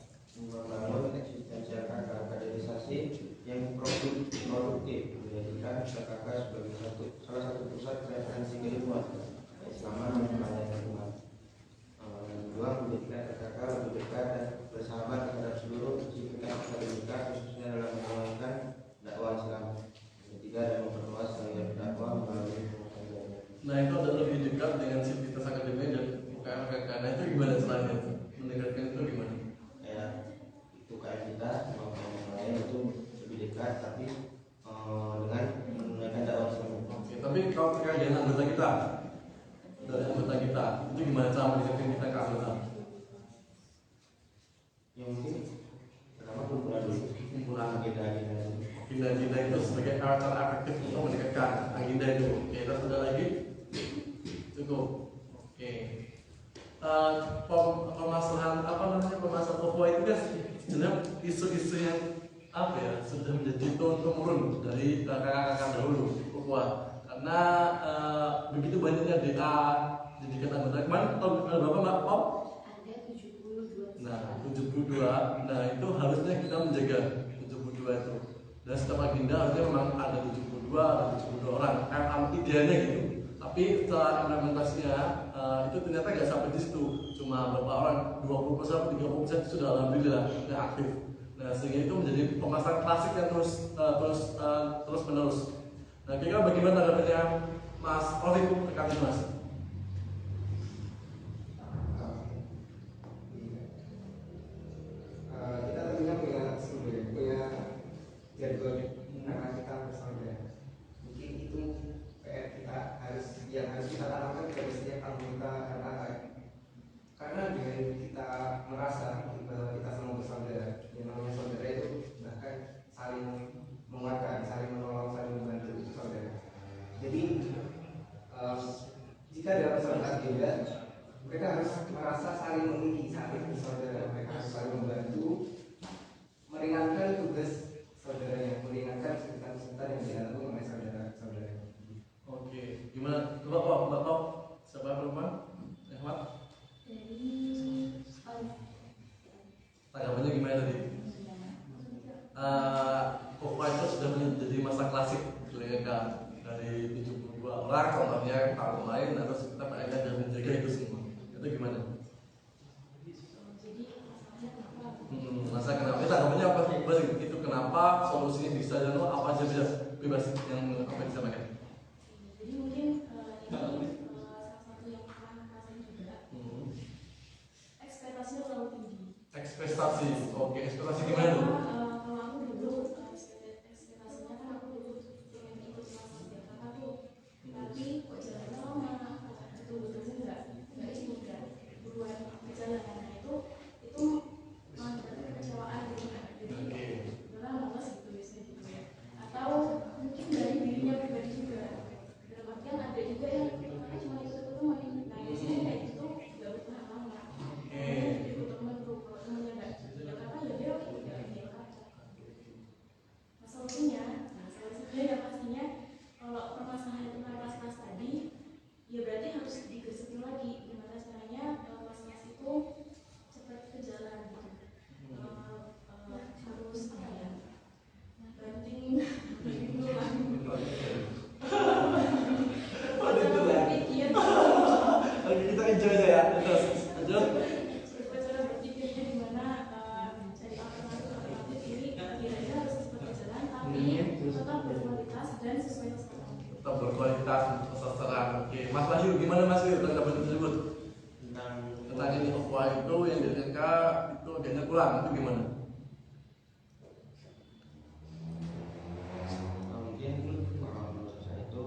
sebagai salah satu pusat referensi kehidupan keislaman dan melayani umat. Kedua, menjadikan RKK lebih dekat dan bersahabat terhadap seluruh sivitas masyarakat khususnya dalam menjalankan dakwah Islam. Ketiga, dan memperluas sayap dakwah melalui pengetahuan. Nah itu adalah lebih dekat dengan sivitas akademik dan UKM-KK. Nah itu gimana selain itu? Mendekatkan itu gimana? Ya, itu KM kita maupun yang lain itu lebih dekat, tapi dengan menunaikan dakwah Islam. Oke, tapi kalau terkait dengan anggota kita, dari anggota kita, itu gimana cara mendekatkan kita ke anggota? Yang mungkin pertama kumpulan dulu, Kumpulan agenda-agenda. agenda itu sebagai cara efektif untuk mendekatkan agenda itu. Oke, kita sudah lagi cukup. Oke. Permasalahan permasalahan UKM itu kan sebenarnya isu-isu yang sudah menjadi turun dari kakak-kakak dahulu UKM, karena begitu banyaknya DA jadikan anggota. Kemarin tahun berapa Mbak Pop? Ada 72. Nah 72. Nah itu harusnya kita menjaga 72 itu. Dan setiap agenda harusnya memang ada 72, ada 72 orang. Idealnya gitu. Tapi setelah implementasinya itu ternyata nggak sampai di situ. Cuma beberapa orang, 20%, 30% sudah alhamdulillah sudah aktif. Nah sehingga itu menjadi pemasaran klasik yang terus menerus. Nah kira-kira bagaimana tanggapannya Mas Olive terkait ini Mas? Kita tentunya punya jargon karena kita bersaudara. Mungkin itu PR kita yang harus kita tanamkan kepada setiap anggota RKK. Karena dengan kita merasa bahwa kita semua bersaudara, yang namanya saudara itu bahkan saling menguatkan, saling menolong, saling membantu, itu saudara. Jadi jika dalam suatu agenda mereka harus merasa saling memiliki, saling bersaudara, mereka harus saling membantu, meringankan tugas saudaranya, meringankan kesulitan-kesulitan yang dialami oleh saudara-saudaranya. Oke, gimana? Bapak, siapa perempuan? Ahmad? Dari Tanggapannya gimana tadi? UKM itu sudah menjadi masa klasik dari 72 orang, contohnya tahun lain, terus kita pengen dan menjaga itu semua. Itu gimana? Masa kenapa? Tanggapannya apa sih? Itu kenapa? Solusinya bisa dan apa aja bebas yang apa yang disampaikan? Jadi mungkin ini salah satu yang pernah rasain juga. Ekspektasinya terlalu tinggi. Ekspektasi, oke, ekspektasi gimana tuh? Kalau aku dulu ekspektasinya kan aku dulu pengen ikut kelas 3 kakak tuh, tapi kok jalannya lama, betul-betulnya nggak ini nggak buruan berjalan. Nah itu malah berarti kekecewaan gitu kan. Jadi malah males gitu biasanya gitu ya. Atau mungkin dari dirinya pribadi juga. Dalam artian ada juga yang cuma ikut-ikut teman. Nah biasanya kayak gitu nggak bertahan lama. Ikut teman tuh, kalau temennya nggak ya kakak ya dia udah dia kakak. Nah solusinya ya pastinya kalau permasalahan tentang kelas-kelas tadi, ya berarti harus digesekin lagi gimana caranya kelas-kelas itu cepat ke jalan gitu. Harus apa ya? Banting dulu lah. Oke, kita enjoy aja ya. Terus, lanjut. Cara berpikirnya gimana cari alternatif ini kira-kira harus cepat berjalan tapi tetap berkualitas dan sesuai sasaran. Tetap berkualitas untuk sasaran. Oke, Mas Wahyu, gimana Mas Wahyu tanggapan tersebut? Tentang ini UKM itu yang di RK itu agaknya kurang, itu gimana? Mungkin kalau menurut saya itu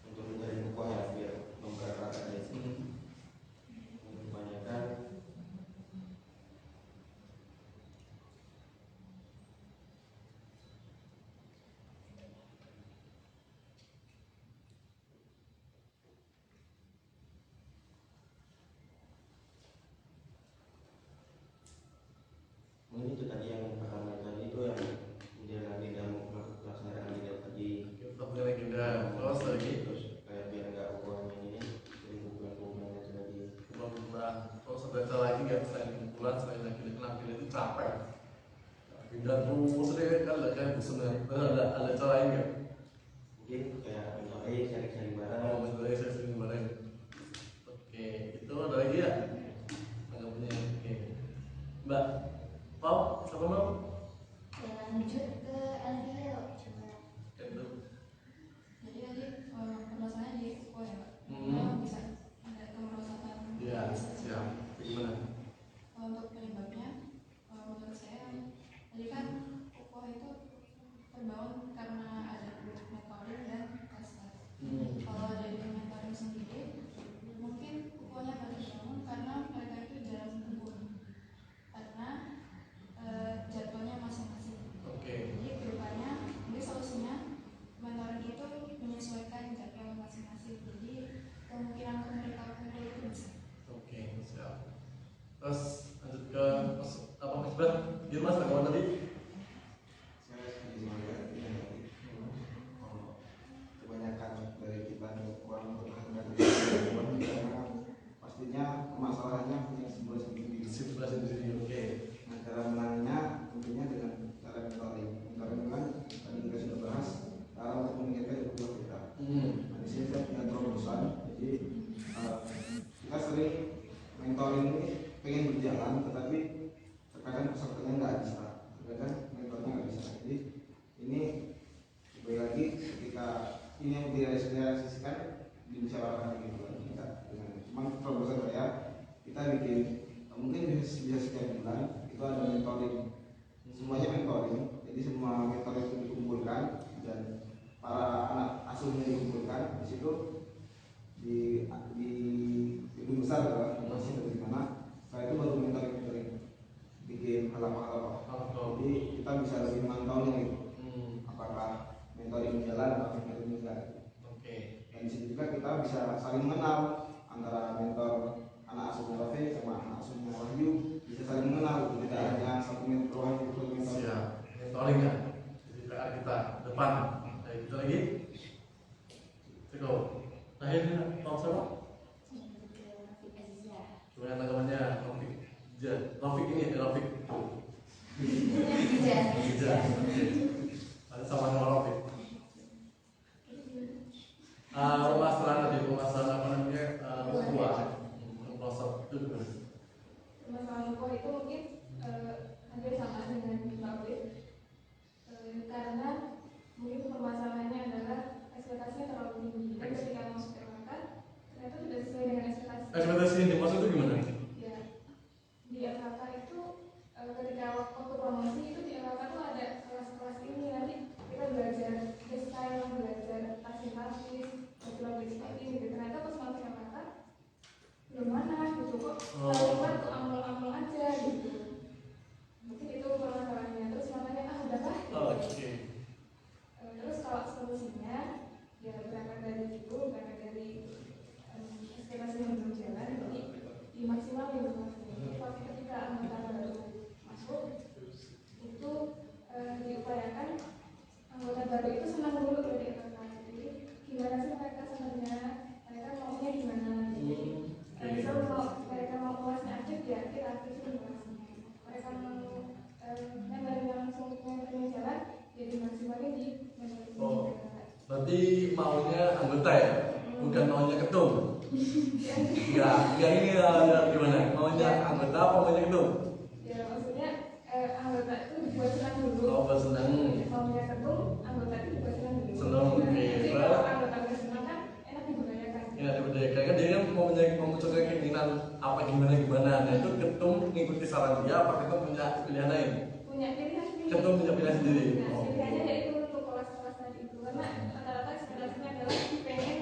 untuk mencari UKM ya biar mempererat aja sih. Kebanyakan mungkin itu tadi yang pertama tadi itu yang menjadi agenda melaksanakan agenda tadi. Kita punya agenda, terus lagi Terus kayak biar nggak UKM ini jadi kumpulan-kumpulan itu tadi. kumpulan. Terus ada lagi nggak selain kumpulan, selain lagi itu capek. Dan rumus ini kan kayak sebenarnya ada cara ini nggak? Mungkin kayak misalnya sharing-sharing bareng. Misalnya saya sering bareng. Oke, itu ada lagi ya? Anggapnya oke. Mbak, Pau, siapa mau? Ya, lanjut ke LDL coba. Itu. Jadi tadi permasalahannya di UKO ya Pak. Bisa ada kemerosotan. Iya, siap. Gimana? Untuk penyebabnya, menurut saya tadi kan UKO itu terbangun karena ada mentoring dan testing. Kalau dari mentoring sendiri, mungkin UKO-nya baru terbangun karena mereka itu jarang berkumpul, karena jadwalnya masing-masing. Jadi kedepannya mungkin solusinya mentoring itu menyesuaikan jadwal masing-masing. Jadi kemungkinan mereka kumpul itu bisa. Oke, siap. Terus lanjut ke apa Mas Bang? Gimana Mas kawan tadi? Saya setuju sama yang tadi. Kebanyakan dari kita kurang bertahan karena pastinya permasalahannya punya sebuah sendiri. Sebelah sendiri. Oke. Nah, cara menangnya tentunya dengan cara mentoring. Mentoring kan tadi kita sudah bahas cara untuk meningkatkan kedua kita. Nah, di sini saya punya terobosan. Jadi kita sering mentoring ini pengen berjalan, tetapi terkadang pesertanya nggak bisa, terkadang mentornya nggak bisa. Jadi ini kembali lagi ketika ini yang direalisasikan dibicarakan gitu kan kita dengan memang terobosan saya kita bikin mungkin bisa setiap bulan itu ada mentoring, semuanya mentoring. Jadi semua mentor itu dikumpulkan dan para anak asuhnya dikumpulkan di situ di gedung besar kan masih dari mana. Setelah itu baru mentoring bikin halaman. Jadi kita bisa lebih memantaunya gitu. Apakah mentoring jalan atau mentoring enggak. Dan di situ juga kita bisa saling mengenal antara mentor anak asuhnya Rafi sama anak asuhnya Wahyu, bisa saling mengenal. Tidak hanya satu mentor itu mentor. Siap. Mentoring ya. Jadi PR kita depan. Baik, itu lagi. Cukup. Akhirnya tahun siapa? Gimana tanggapannya Rafiq? Rafiq ini ya Rafiq. Ada sama Rafiq. Permasalahan tadi, permasalahan apa namanya? Proses itu gimana? Permasalahan UKO itu mungkin hampir sama dengan Mbak Wid, karena mungkin permasalahannya adalah ekspektasinya terlalu tinggi dan ketika masuk ke LHK ternyata tidak sesuai dengan ekspektasi. Ekspektasi yang dimaksud itu gimana? Ya, di LHK itu ketika waktu promosi itu di LHK itu ada kelas-kelas ini, nanti kita belajar freestyle, belajar tasik-tasik, belajar seperti ini. Ternyata pas masuk LHK belum mana gitu kok, keluar tuh amal-amal aja gitu. Mungkin itu permasalahannya. Terus makanya udahlah. Oke. Terus kalau solusinya ya berangkat dari situ, berangkat dari ekspektasi yang belum jalan, jadi dimaksimalin maksudnya. Tapi ketika anggota baru masuk itu diupayakan anggota baru itu senang dulu dari LHK. Jadi gimana sih mereka senangnya, mereka maunya gimana. Jadi kalau mereka mau kelasnya aktif ya kita aktifin kelasnya. Mereka mau membernya langsung membernya jalan, jadi maksimalin di membernya. Berarti maunya anggota ya, bukan maunya ketum. Enggak ini ya gimana? Maunya anggota apa maunya ketum? Ya maksudnya anggota itu dibuat senang dulu. Oh, buat senang. Maunya ketum, anggota itu dibuat senang dulu. Senang, oke. Jadi kalau anggota udah senang kan enak dibudayakan. Ya, dibudayakan kan dia kan mau mencoba keinginan apa gimana. Nah itu ketum mengikuti saran dia, apa ketum punya pilihan lain? Punya pilihan sendiri. Ketum punya pilihan sendiri. Nah, pilihannya yaitu untuk kelas-kelas tadi itu karena rata-rata ekspektasinya adalah pengen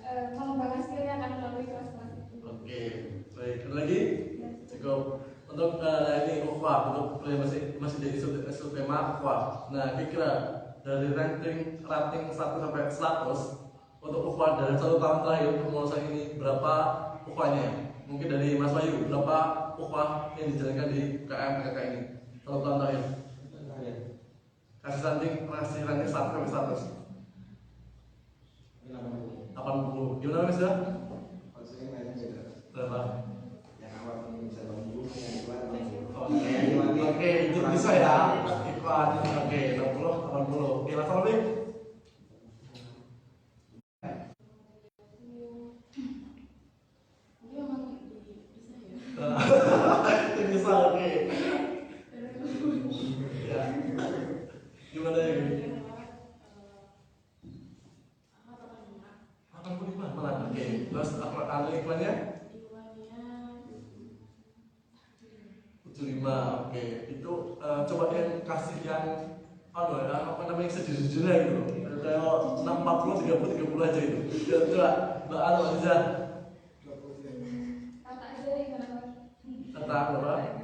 mengembangkan skillnya akan melalui kelas-kelas itu. Oke, baik. Ada lagi? Cukup. Untuk ini UKWA, untuk masih jadi isu tema UKWA. Nah, kira-kira dari rating 1 sampai 100 untuk UKWA dari 1 tahun terakhir pemulusan ini berapa UKWA-nya? Mungkin dari Mas Bayu, berapa UKWA yang dijalankan di UKM PKK ini 1 tahun terakhir? Kasih ranking 1 sampai 100. 80. Gimana Mas ya? Kalau saya kayaknya beda. Berapa? Yang awal mungkin bisa 80, yang kedua 60. Oke, itu bisa ya. 4, oke, 60, 80. Oke, Mas Robi. Ini salah, oke. Ya. Gimana ya? 85 malah, oke. Terus apa ada iklannya? 75, oke. Itu coba yang kasih yang apa namanya sejujurnya gitu. Kayak 60, 40, 30 aja itu. Coba Mbak Anu Aziza. Kata aja ya, Kata berapa?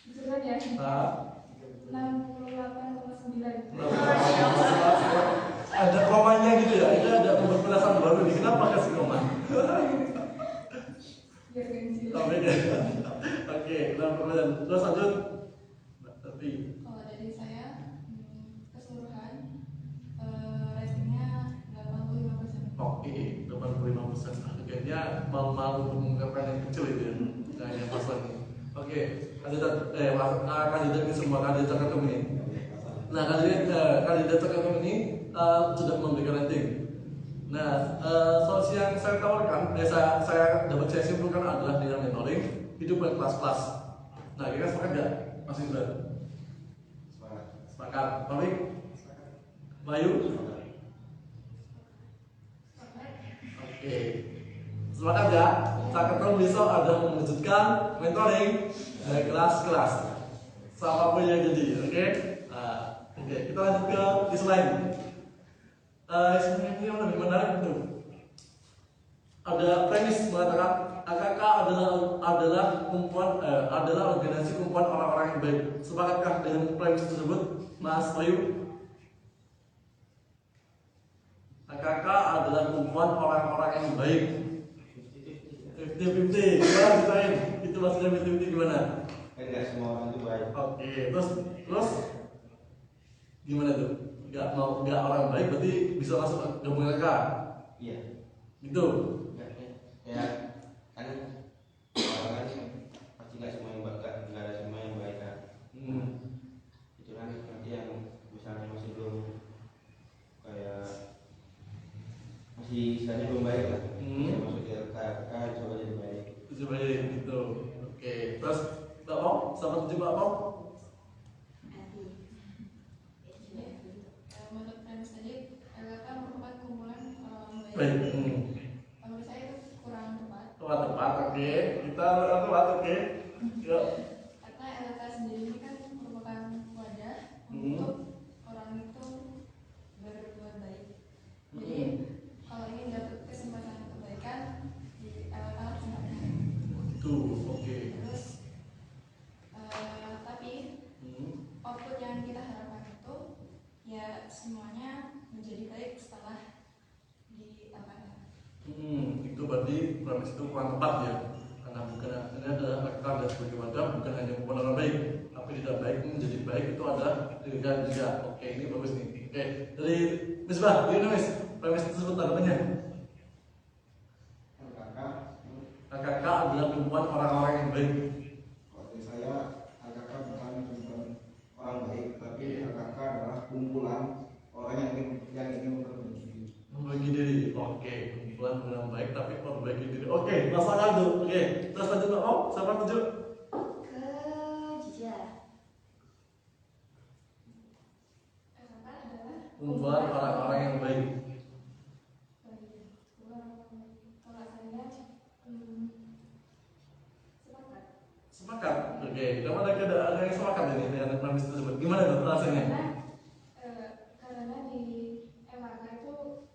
Beneran ya? 68,9. Ada komanya gitu ya? Ini ada pembahasan baru nih. Kenapa kasih koma? Biar gengsi. Oke, terus lanjut. Tapi Kalau dari saya keseluruhan ratingnya 85%. oke, 85%. Akhirnya malu-malu mengungkapkan yang kecil itu ya. Nah, yang pasal ini. Oke, kandidat ini semua kandidat terkait ini. Nah, kandidat terkait ini sudah memberikan rating. Nah, solusi yang saya tawarkan, saya dapat saya simpulkan adalah dengan mentoring hidup berkelas-kelas. Nah, kira sepakat nggak, Mas Indra? Sepakat. Baik. Bayu? Oke. Sepakat ya? Saya ketemu besok ada mewujudkan mentoring dari kelas-kelas. Siapapun yang jadi, oke? Oke, kita lanjut ke isu lain. Sebenarnya yang lebih menarik itu ada premis mengatakan AKK adalah organisasi kumpulan orang-orang yang baik. Sepakatkah dengan premis tersebut, Mas Bayu? AKK adalah kumpulan orang-orang yang baik. 50-50, gimana ceritain? Itu maksudnya 50-50 gimana? Enggak semua orang itu baik. Oke, terus gimana tuh? Nggak orang baik berarti bisa masuk gabung AKK? Iya. Gitu? Ya kan orang kan pasti nggak semua yang baik, nggak ada semua yang baik kan. Itu kan nanti yang misalnya masih belum kayak masih istilahnya belum baik lah. Masuk di RKK coba jadi baik. Coba jadi gitu. Oke, terus Mbak Pong, sama tujuh Mbak Pong? Menurut premis tadi, LKK merupakan kumpulan orang baik. Baik. Menurut saya itu kurang tepat. Tepat, oke. Kita tepat, oke. Yuk. Karena LKK sendiri ini kan merupakan wadah untuk orang itu berbuat baik. Jadi kalau ingin dapat kesempatan kebaikan di LKK harus ada. Itu, oke. Terus tapi output yang kita harapkan itu ya semuanya menjadi baik setelah di LKK. Itu berarti premis itu kurang tepat ya, karena bukan ini adalah AKK dan sebagai wadah bukan hanya kumpulan orang baik, tapi tidak baik menjadi baik itu adalah dirikan juga. Oke, ini bagus nih. Oke, dari Misbah, gimana Mis? Premis tersebut tanggapannya? AKK adalah kumpulan orang-orang yang baik. Kalau saya AKK bukan kumpulan orang baik, tapi AKK adalah kumpulan orang yang ingin Membagi diri. Oke, kumpulan orang baik tapi membagi diri. Oke, masalah itu. Oke, terus lanjut Mbak Om, sama tujuh. LKK adalah Kumpulan orang-orang yang baik. Kalau saya sepakat. Sepakat. Oke, kamu ada yang sepakat ini dengan premis tersebut. Gimana tuh rasanya? Karena di MAK itu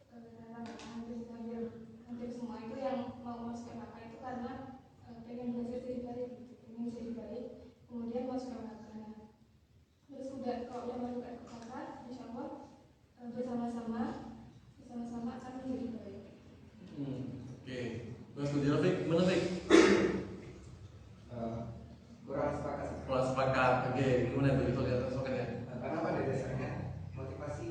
hampir semua itu yang mau masuk MAK itu karena pengen belajar jadi baik, pengen jadi baik, kemudian masuk MAK. Terus kalau udah masuk MAK, insya Allah bersama-sama akan menjadi baik. Oke, terus kemudian Rafiq, gimana Rafiq? Kurang sepakat. Kurang sepakat. Oke, gimana tuh itu lihat sepakatnya? Karena pada dasarnya motivasi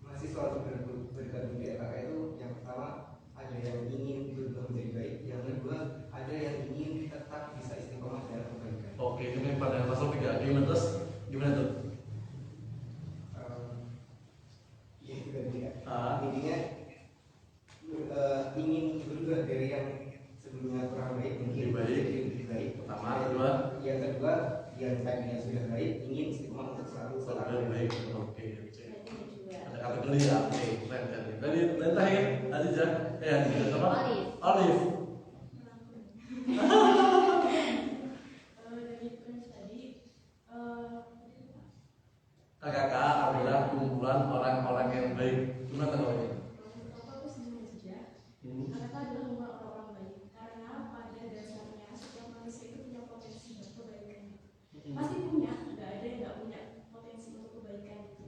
mahasiswa untuk bergabung di LKK itu yang pertama ada yang ingin berubah menjadi baik, yang kedua ada yang ingin tetap bisa istiqomah dalam kebaikan. Oke, Oke, ini pandangan Mas Taufik ya. Gimana terus? Gimana tuh? Ya itu tadi ya. Ah. Intinya ingin berubah dari yang sebelumnya kurang baik mungkin Lebih baik. jadi lebih baik. Pertama, kedua, Yang kedua, yang tadinya sudah baik ingin istiqomah untuk selalu lebih baik. Oke. Juga. Ada kategori ya. Oke, keren. Dari terakhir, Aziza, Aziza apa? Olive. Dari Prince tadi, KKK adalah kumpulan orang-orang yang baik. Gimana tanggapannya? aku setuju saja. Hmm. Mereka adalah kumpulan orang-orang baik karena pada dasarnya setiap manusia itu punya potensi dan kebaikan. Pasti punya, nggak ada yang nggak punya potensi untuk kebaikan itu.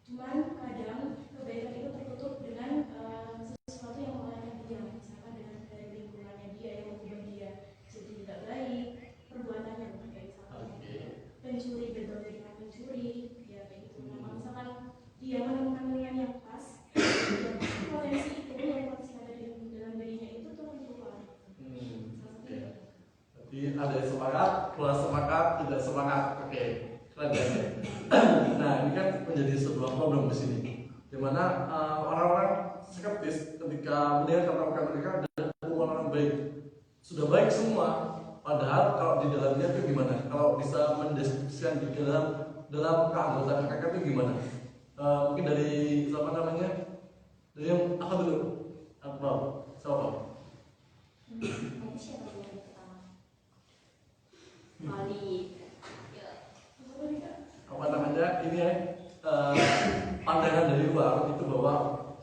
Cuman kadang kebaikan itu tertutup dengan sesuatu yang mengalahkan dia, misalkan dengan dari lingkungannya dia yang mengubah dia jadi tidak baik, perbuatannya bukan kayak misalkan Oke. pencuri bergaul dengan pencuri, ya kayak gitu. Nah, misalkan dia menemukan lingkungan yang pas, ya pasti potensi itu yang potensi ada di dalam dirinya itu tuh akan keluar. Salah satu Oke. Jadi ada yang semangat, plus semangat, tidak semangat. Oke, keren ya. Nah, ini kan menjadi sebuah problem di sini, di mana orang-orang skeptis ketika melihat kata-kata mereka adalah orang baik, sudah baik semua. Padahal kalau di dalamnya itu gimana? Kalau bisa mendeskripsikan di dalam keanggotaan KKK itu gimana? Mungkin dari siapa namanya? Dari yang apa dulu? Apa? Siapa? Nanti siapa dulu yang pertama? Mali. Apa namanya? Ini ya, pandangan dari luar itu bahwa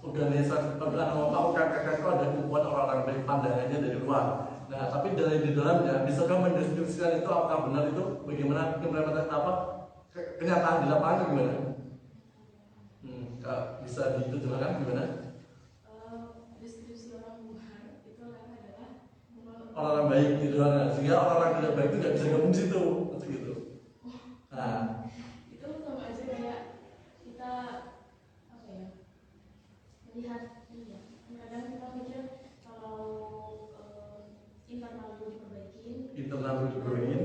organisasi KKK itu ada kumpulan orang-orang baik, pandangannya dari luar. Nah, tapi dari di dalamnya bisakah mendeskripsikan itu apakah benar itu bagaimana implementasi kenyataan di lapangan itu gimana? Bisa diterjemahkan gimana? deskripsi orang luar itu adalah Orang-orang baik di luar, sehingga orang-orang tidak baik itu nggak bisa gabung di situ, gitu. Nah, itu sama aja kayak kita apa ya melihat iya kadang kita mikir kalau internal itu diperbaikin internal diberiin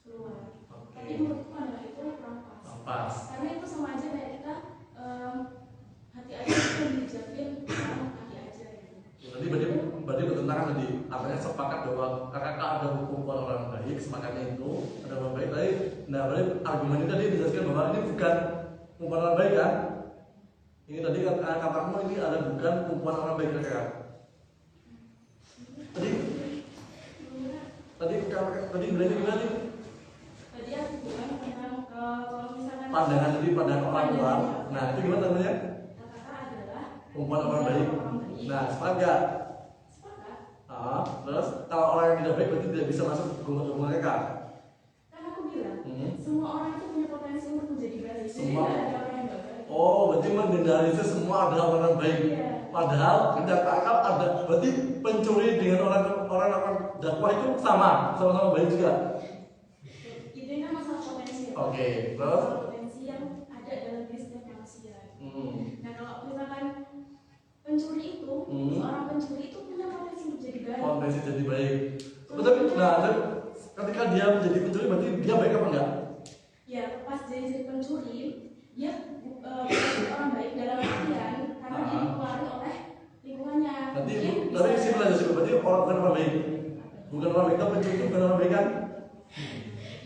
keluar. Oke. Tapi menurutku adalah itu kurang pas. pas. Karena itu sama aja kayak kita hati aja kita dijawabin sama hati aja gitu. Tadi berarti bertentangan tadi, artinya sepakat bahwa KKK ada kumpulan orang baik, sepakatnya itu ada orang baik. Tadi, nah berarti argumen ini tadi dijelaskan bahwa ini bukan kumpulan orang baik kan? Ini tadi katamu ini ada bukan kumpulan orang baik KKK. Tadi bilangnya gimana nih? Tadi aku bilang tentang kalau misalkan Pandangan tadi pandangan orang luar. Nah itu gimana namanya? kata adalah Kumpulan orang baik. Nah sepakat nggak? sepakat. Terus kalau orang yang tidak baik berarti tidak bisa masuk ke kumpulan mereka. Kan aku bilang semua orang itu punya potensi untuk menjadi baik. Jadi Semua. tidak ada orang yang nggak baik. Oh, berarti mengeneralisir semua adalah orang baik. Iya. Padahal kenyataan ada, berarti pencuri dengan orang dakwah itu sama-sama baik juga. Intinya masalah potensi. Oke, terus? Masalah potensi yang ada dalam diri setiap manusia. Nah kalau misalkan pencuri itu, seorang pencuri itu punya potensi untuk jadi baik. Potensi jadi baik. Betul. Nah, ketika dia menjadi pencuri berarti dia baik apa enggak? Ya pas dia jadi pencuri, dia bukan orang baik dalam artian karena dia dipengaruhi oleh lingkungannya. Nanti Mungkin dari bisa- simpel aja sih, berarti orang bukan orang baik. Bukan orang baik, tapi pencuri itu bukan orang baik kan?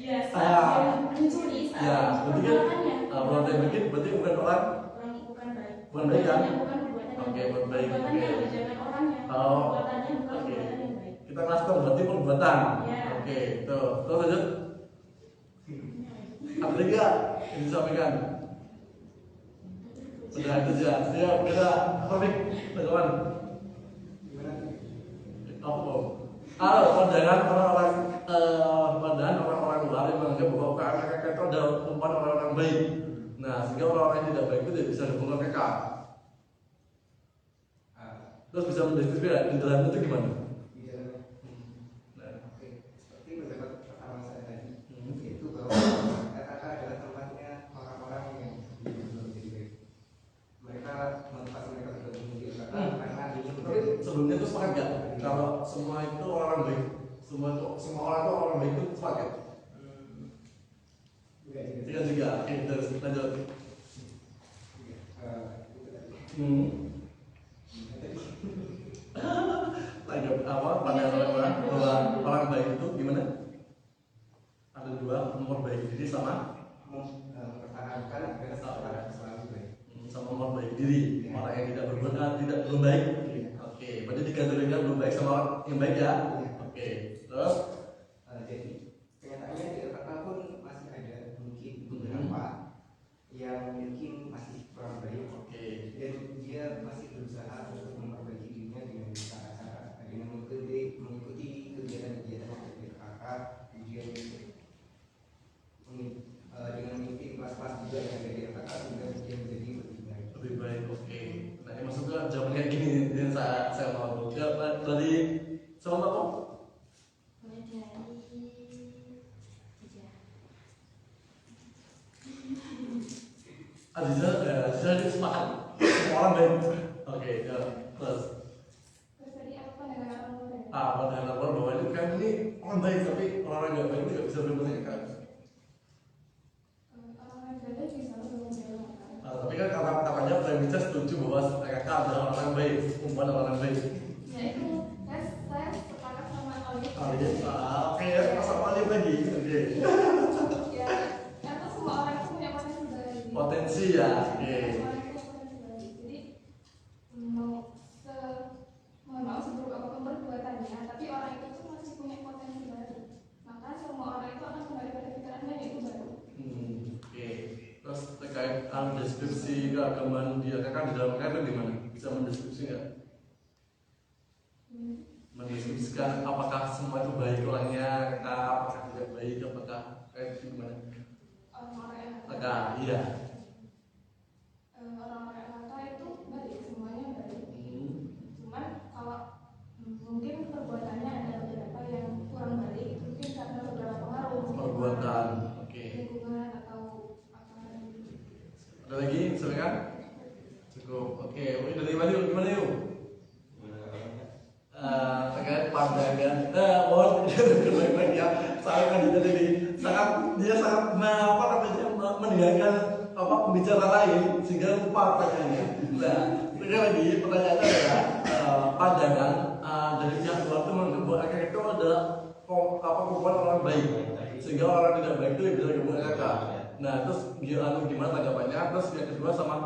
Ya, saat dia mencuri, Ya, saat berarti kan perbuatannya orang yang baik berarti bukan orang. bukan baik. Bukan baik kan? Bukan perbuatan Oke, yang bukan baik. Perbuatannya Oke. jangan orangnya. Oh. Perbuatannya bukan Oke. perbuatan yang baik. Kita custom berarti perbuatan. Ya. Oke, tuh. Terus lanjut. Ada lagi nggak yang disampaikan? Udah itu aja. Ya, kita topik teman. Gimana? Apa? Pandangan orang-orang luar yang menganggap bahwa KKK itu ada kumpulan orang-orang baik. Nah, sehingga orang-orang yang tidak baik itu tidak bisa dihubungkan KKK. Terus bisa mendeskripsikan di dalamnya itu gimana? Di dalamnya. Nah, Oke, seperti pendapat pertama saya tadi, Hmm. yaitu bahwa KKK adalah tempatnya orang-orang yang belum jadi baik. Mereka motivasi mereka bergabung di KKK karena ingin tapi menjadi sebelumnya itu sepakat nggak? Kalau semua itu orang baik, semua orang itu orang baik itu sepakat. Tiga juga. Oke, terus lanjut. Lanjut apa? Pandangan orang bahwa orang baik itu gimana? Ada dua, memperbaiki diri sama mempertahankan agar seorang selalu baik. Sama memperbaiki diri. Orang yang tidak berguna, tidak belum baik. Oke, berarti dikategorikan belum baik sama orang yang baik ya. Oke, terus Jadi kenyataannya di LKK pun masih ada mungkin beberapa yang mungkin masih kurang baik. oke. Dan dia masih berusaha untuk memperbaiki dirinya dengan cara-cara dengan mengikuti kegiatan-kegiatan dari LKK, kemudian dengan mengikuti kelas-kelas juga yang ada di LKK sehingga dia menjadi lebih baik. Lebih baik, oke. Nah, ini maksudnya jawaban kayak gini yang saya mau. Ya, dari sama kok? Aziza, saya sepakat. Semua orang baik. Oke, ya. Terus tadi apa pandangan orang muda? pandangan orang bahwa itu kan ini orang baik tapi orang nggak baik itu nggak bisa dipertanyakan. Orang muda bisa berubah. Tapi kan katanya Premisa setuju bahwa mereka adalah orang yang baik, umpan orang yang baik. Ya itu, saya sepakat sama Alif. Oke, ya, sama Alif lagi. Oke. Ya, karena semua orang itu punya potensi baik. Potensi ya. Oke. Semua orang itu potensi baik. Jadi mohon maaf seburuk apapun perbuatannya, tapi orang itu tuh masih punya potensi baru. Maka semua orang itu akan kembali pada pikirannya yaitu baru. Oke. Terus terkait deskripsi keagamaan dia kan di dalam KRL gimana? Bisa mendeskripsi nggak? Mendeskripsikan apakah semua itu baik orangnya, apakah tidak baik, apakah kayak gimana? Orang-orang yang Apakah iya? orang-orang yang nakal itu baik, semuanya baik. Cuman kalau mungkin perbuatannya ada beberapa yang kurang baik, itu mungkin karena beberapa pengaruh Perbuatan. Oke. lingkungan atau apa gitu. Ada lagi, silakan. Cukup. Oke, dari mana yuk? Gimana yuk? Terkait pandangan, mohon lagi ya. Saya kan jadi dia sangat meninggalkan pembicara lain sehingga lupa pertanyaannya. Nah, sekali lagi pertanyaannya adalah pandangan dari pihak luar itu menganggap bahwa AKK itu adalah perempuan orang baik, sehingga orang tidak baik itu bisa gabung AKK. Nah, terus gimana tanggapannya? Terus yang kedua sama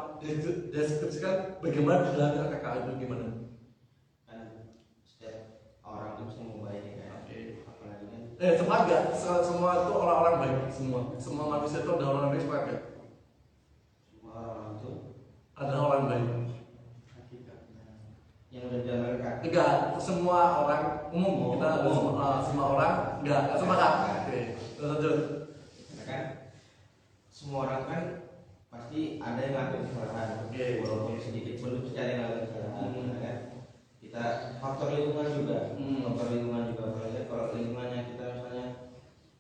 deskripsikan bagaimana di dalam AKK itu gimana? Orang itu semua baik ya. Oke. Apalagi kan Sepakat gak? Semua itu orang-orang baik, semua manusia itu adalah orang baik, sepakat gak? semua orang itu Adalah orang baik. yang udah dijalankan. Enggak, semua orang umum kita ada semua orang enggak sepakat. Oke, terus lanjut. Ya kan semua orang kan pasti ada yang ngelakuin kesalahan. Oke. Walaupun sedikit belum secara yang ngelakuin kesalahan, ya kan. Kita faktor lingkungan juga, kalau lingkungannya kita misalnya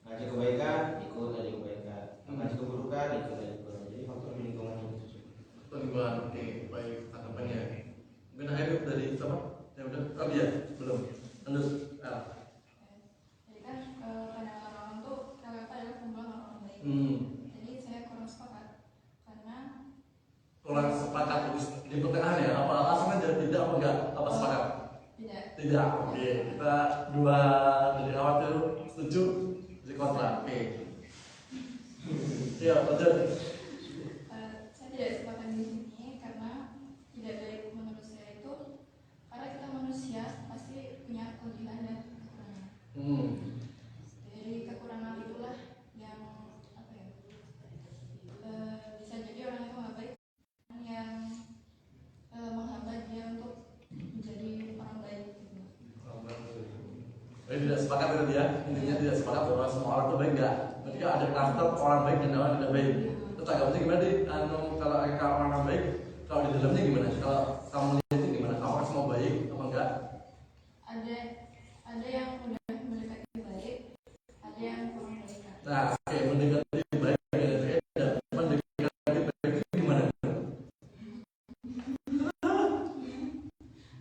ngajak kebaikan, ikut aja kebaikan, ngajak keburukan, ikut aja keburukan. Jadi faktor lingkungan itu. Lingkungan, oke, baik tanggapannya. Mungkin akhirnya dari sama? Ya udah, ya belum. Lanjut. Jadi kan pandangan orang tuh KKK adalah kumpulan orang baik. Jadi saya kurang sepakat karena Orang sepakat di pertengahan ya? Apa asalnya tidak apa enggak? Apa sepakat? tidak. Tidak. Oke, kita dua dari awal itu setuju, jadi kontra. Oke. Ya, lanjut. Saya tidak sepakat di sini karena tidak baik menurut saya itu karena kita manusia pasti punya kelebihan dan kekurangan. Dari kekurangan itulah yang apa ya? Bisa jadi orang itu nggak baik yang menghambat dia untuk menjadi orang baik. Jadi tidak sepakat berarti ya, intinya tidak sepakat bahwa semua orang itu baik enggak. Ketika ada klaster orang baik dan orang tidak baik. Tanggapannya gimana sih? Kalau orang baik, kalau di dalamnya gimana? Kalau kamu lihat itu gimana? Apakah semua baik apa enggak? Ada yang udah mendekati baik, ada yang kurang baik. Nah, oke, mendekati baik, mendekati baik itu gimana?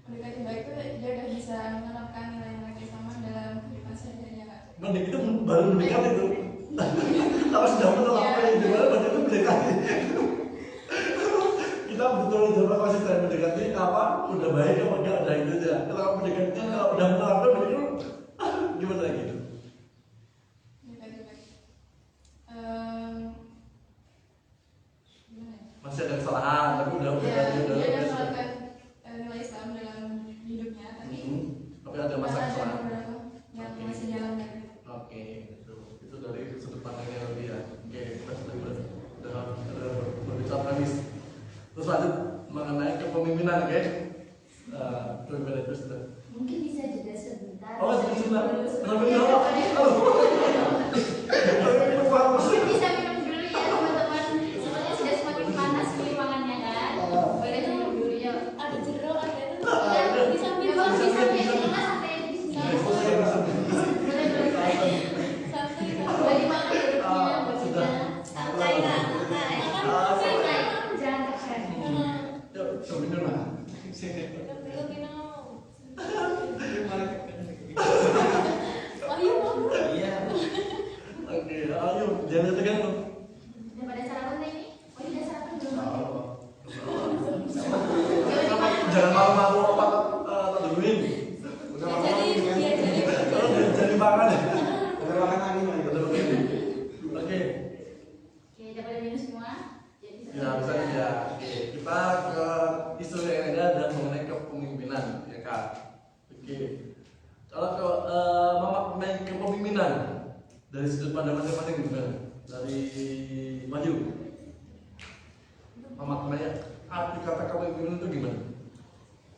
Mendekati baik itu dia udah bisa menerapkan nilai-nilai sama dalam kehidupan sehari-hari. Mendekati itu baru mendekat itu. Kalau sudah menolak apa yang gimana berarti itu mendekati. Kita betul coba konsisten mendekati apa udah baik apa enggak ada itu aja. Kalau mendekati kalau udah menolak berarti itu gimana gitu. Masih ada kesalahan tapi udah dia menerapkan nilai Islam dalam hidupnya, tapi ada masa kesalahan. yang masih jalan dari Oke, itu dari sudut pandangnya lebih ya. Oke, kita sudah berbicara premis. Terus lanjut mengenai kepemimpinan, oke? Kepemimpinan itu sudah. Mungkin bisa jeda sebentar. Oh, sebentar. Kenapa Iya, jawab? Mungkin bisa minum dulu ya teman-teman. Soalnya sudah semakin panas kelimangannya kan. Boleh minum dulu ya. Ada jeruk, ada itu. Ya, di samping bang, di samping kita santai di sini. Boleh. Santai. Boleh dimakan jeruknya, boleh. Santai lah, santai. Santai. Jangan tersen. Coba minum lah. Dulu minum. Iya. Oke, ayo jangan tegang lo. Udah pada sarapan nih? Oh iya sarapan belum. Jangan malu-malu apa tak duluin. Jadi makan ya. Udah makan angin lagi. Oke. Oke, udah pada minum semua. Jadi Ya bisa ya. Oke, kita ke isu yang ada dan mengenai kepemimpinan, ya kak. Oke. Kalau ke memaknai kepemimpinan dari sudut pandang masing-masing gimana? Dari Wahyu. Memaknai arti kata kepemimpinan itu gimana?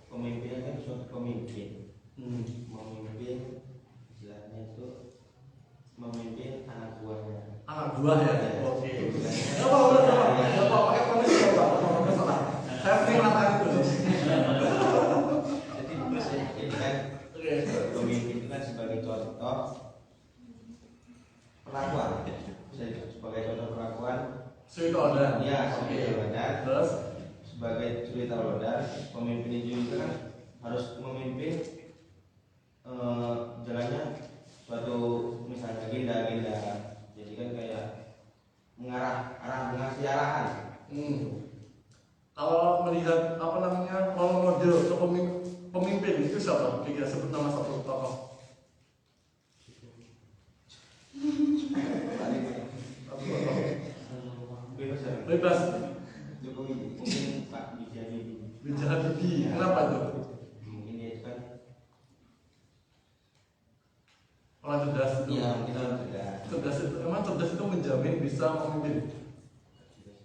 Pemimpin kan suatu pemimpin. Hmm. Memimpin istilahnya itu memimpin anak buahnya. Anak buah ya. Oke. Enggak apa-apa, pakai komis apa? Apa salah? Saya pengen ngatakan itu. Jadi kan Oke. pemimpin itu kan sebagai contoh perlakuan. Sebagai contoh perlakuan. Suri teladan. Ya, sebagai teladan. Terus Sebagai suri teladan, pemimpin itu kan harus memimpin jalannya suatu misalnya agenda. Jadi kan kayak mengasih arahan. kalau melihat apa namanya role model atau pemimpin itu siapa? Kira sebut nama satu tokoh. Bebas. Jokowi mungkin Pak B.J. Habibie. Kenapa tuh? mungkin dia itu kan Orang cerdas itu. iya mungkin orang cerdas. Cerdas itu emang cerdas itu menjamin bisa memimpin.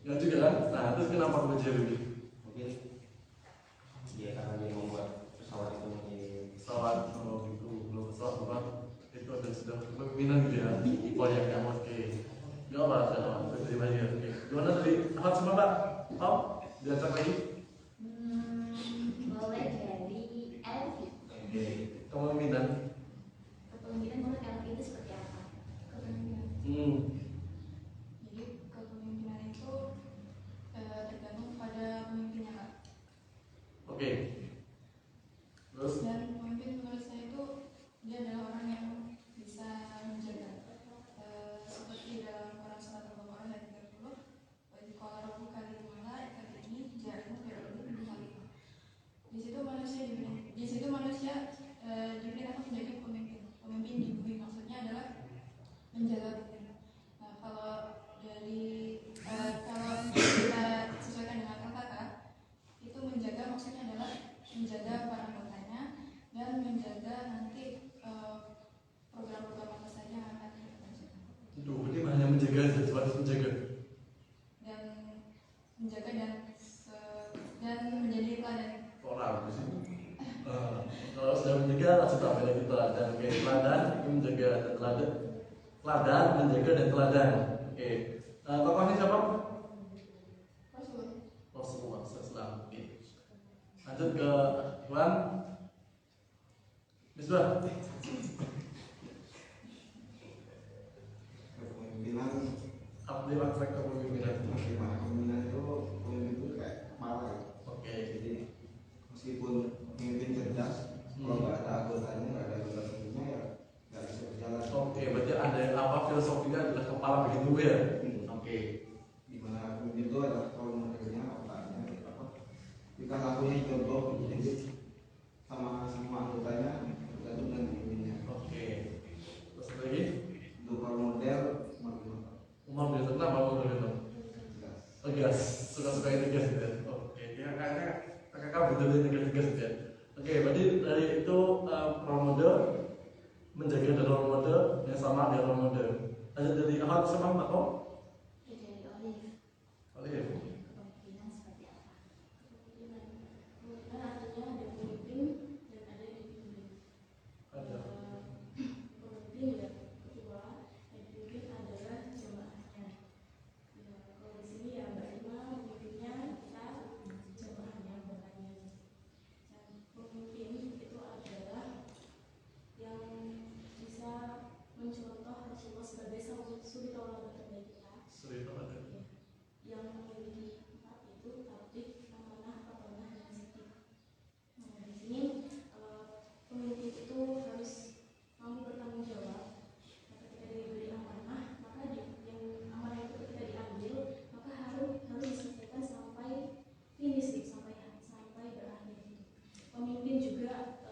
Ya juga kan? Nah terus kenapa B.J. Habibie? Mungkin dia karena dia membuat pesawat itu menjadi Pesawat gitu, belum pesawat apa? Itu ada sudah kepemimpinan gitu ya. Proyeknya oke. Gak apa apa, terima kasih. Oke. Gimana tadi? Apa semua Pak? Om, diajak lagi? boleh dari Elvi. Oke. Kepemimpinan. Kepemimpinan menurut Elvi itu seperti apa? kepemimpinan. Jadi kepemimpinan itu tergantung pada pemimpinnya kak. Oke. Terus? Dan pemimpin menurut saya itu dia adalah orang yang bisa menjaga seperti dalam Quran surat Al-Baqarah ayat 30 kalau rabbuka lil malaikati ja'alun fil ardi khalifah. Di situ manusia diperintahkan menjadi pemimpin di bumi, maksudnya adalah menjaga bumi. Nah, kalau kita sesuaikan dengan kata-kata itu menjaga maksudnya adalah menjaga para anggotanya dan menjaga nanti program-program apa saja yang akan dilakukan. Itu berarti hanya menjaga saja, harus menjaga. Dan menjaga dan menjadi teladan. Orang di sini. Kalau sudah menjaga langsung tambah lagi teladan. Oke, teladan itu menjaga dan teladan. Teladan, menjaga dan teladan. Oke. Tokohnya siapa? Rasulullah SAW. Oke. Lanjut ke Iwan. Misbah. Kepemimpinan, Apa aspek kepemimpinan? kepemimpinan itu pemimpin itu kayak kepala ya. Oke. Jadi meskipun pemimpin cerdas, kalau nggak ada anggotanya, nggak ada pemimpinnya ya nggak bisa berjalan. Oke, berarti ada apa filosofinya adalah kepala begitu ya. Oke. Di mana pemimpin itu adalah role modelnya, otaknya, jika lakunya contoh jadi sama anggotanya tergantung dengan pemimpinnya. Oke. Terus lagi? Untuk role model Umar bin Khattab apa Umar bin Khattab? Tegas, suka-suka itu tegas ya. Oke, ya kayaknya kakak betul betul tegas ya. Oke, berarti dari itu role model menjaga dari role model yang sama dengan role model. Ada dari akhlak sama apa kok? Dari Olive. Olive. Kepemimpinan seperti apa? Kepemimpinan artinya ada pemimpin dan ada yang dipimpin. Ada. Pemimpin ya ketua, yang dipimpin adalah jemaahnya. Ya, kalau di sini ya Mbak Ima pemimpinnya, kita jemaahnya anggotanya. Dan pemimpin itu adalah yang bisa mencontoh Rasulullah sebagai suri tauladan terbaik kita. Suri tauladan. Yang memiliki empat itu taktik, amanah, patonah, dan sidik. Nah di sini pemimpin itu harus mampu bertanggung jawab. Nah, ketika diberi amanah, maka yang amanah itu ketika diambil, maka harus diselesaikan sampai finish, sampai berakhir. Pemimpin juga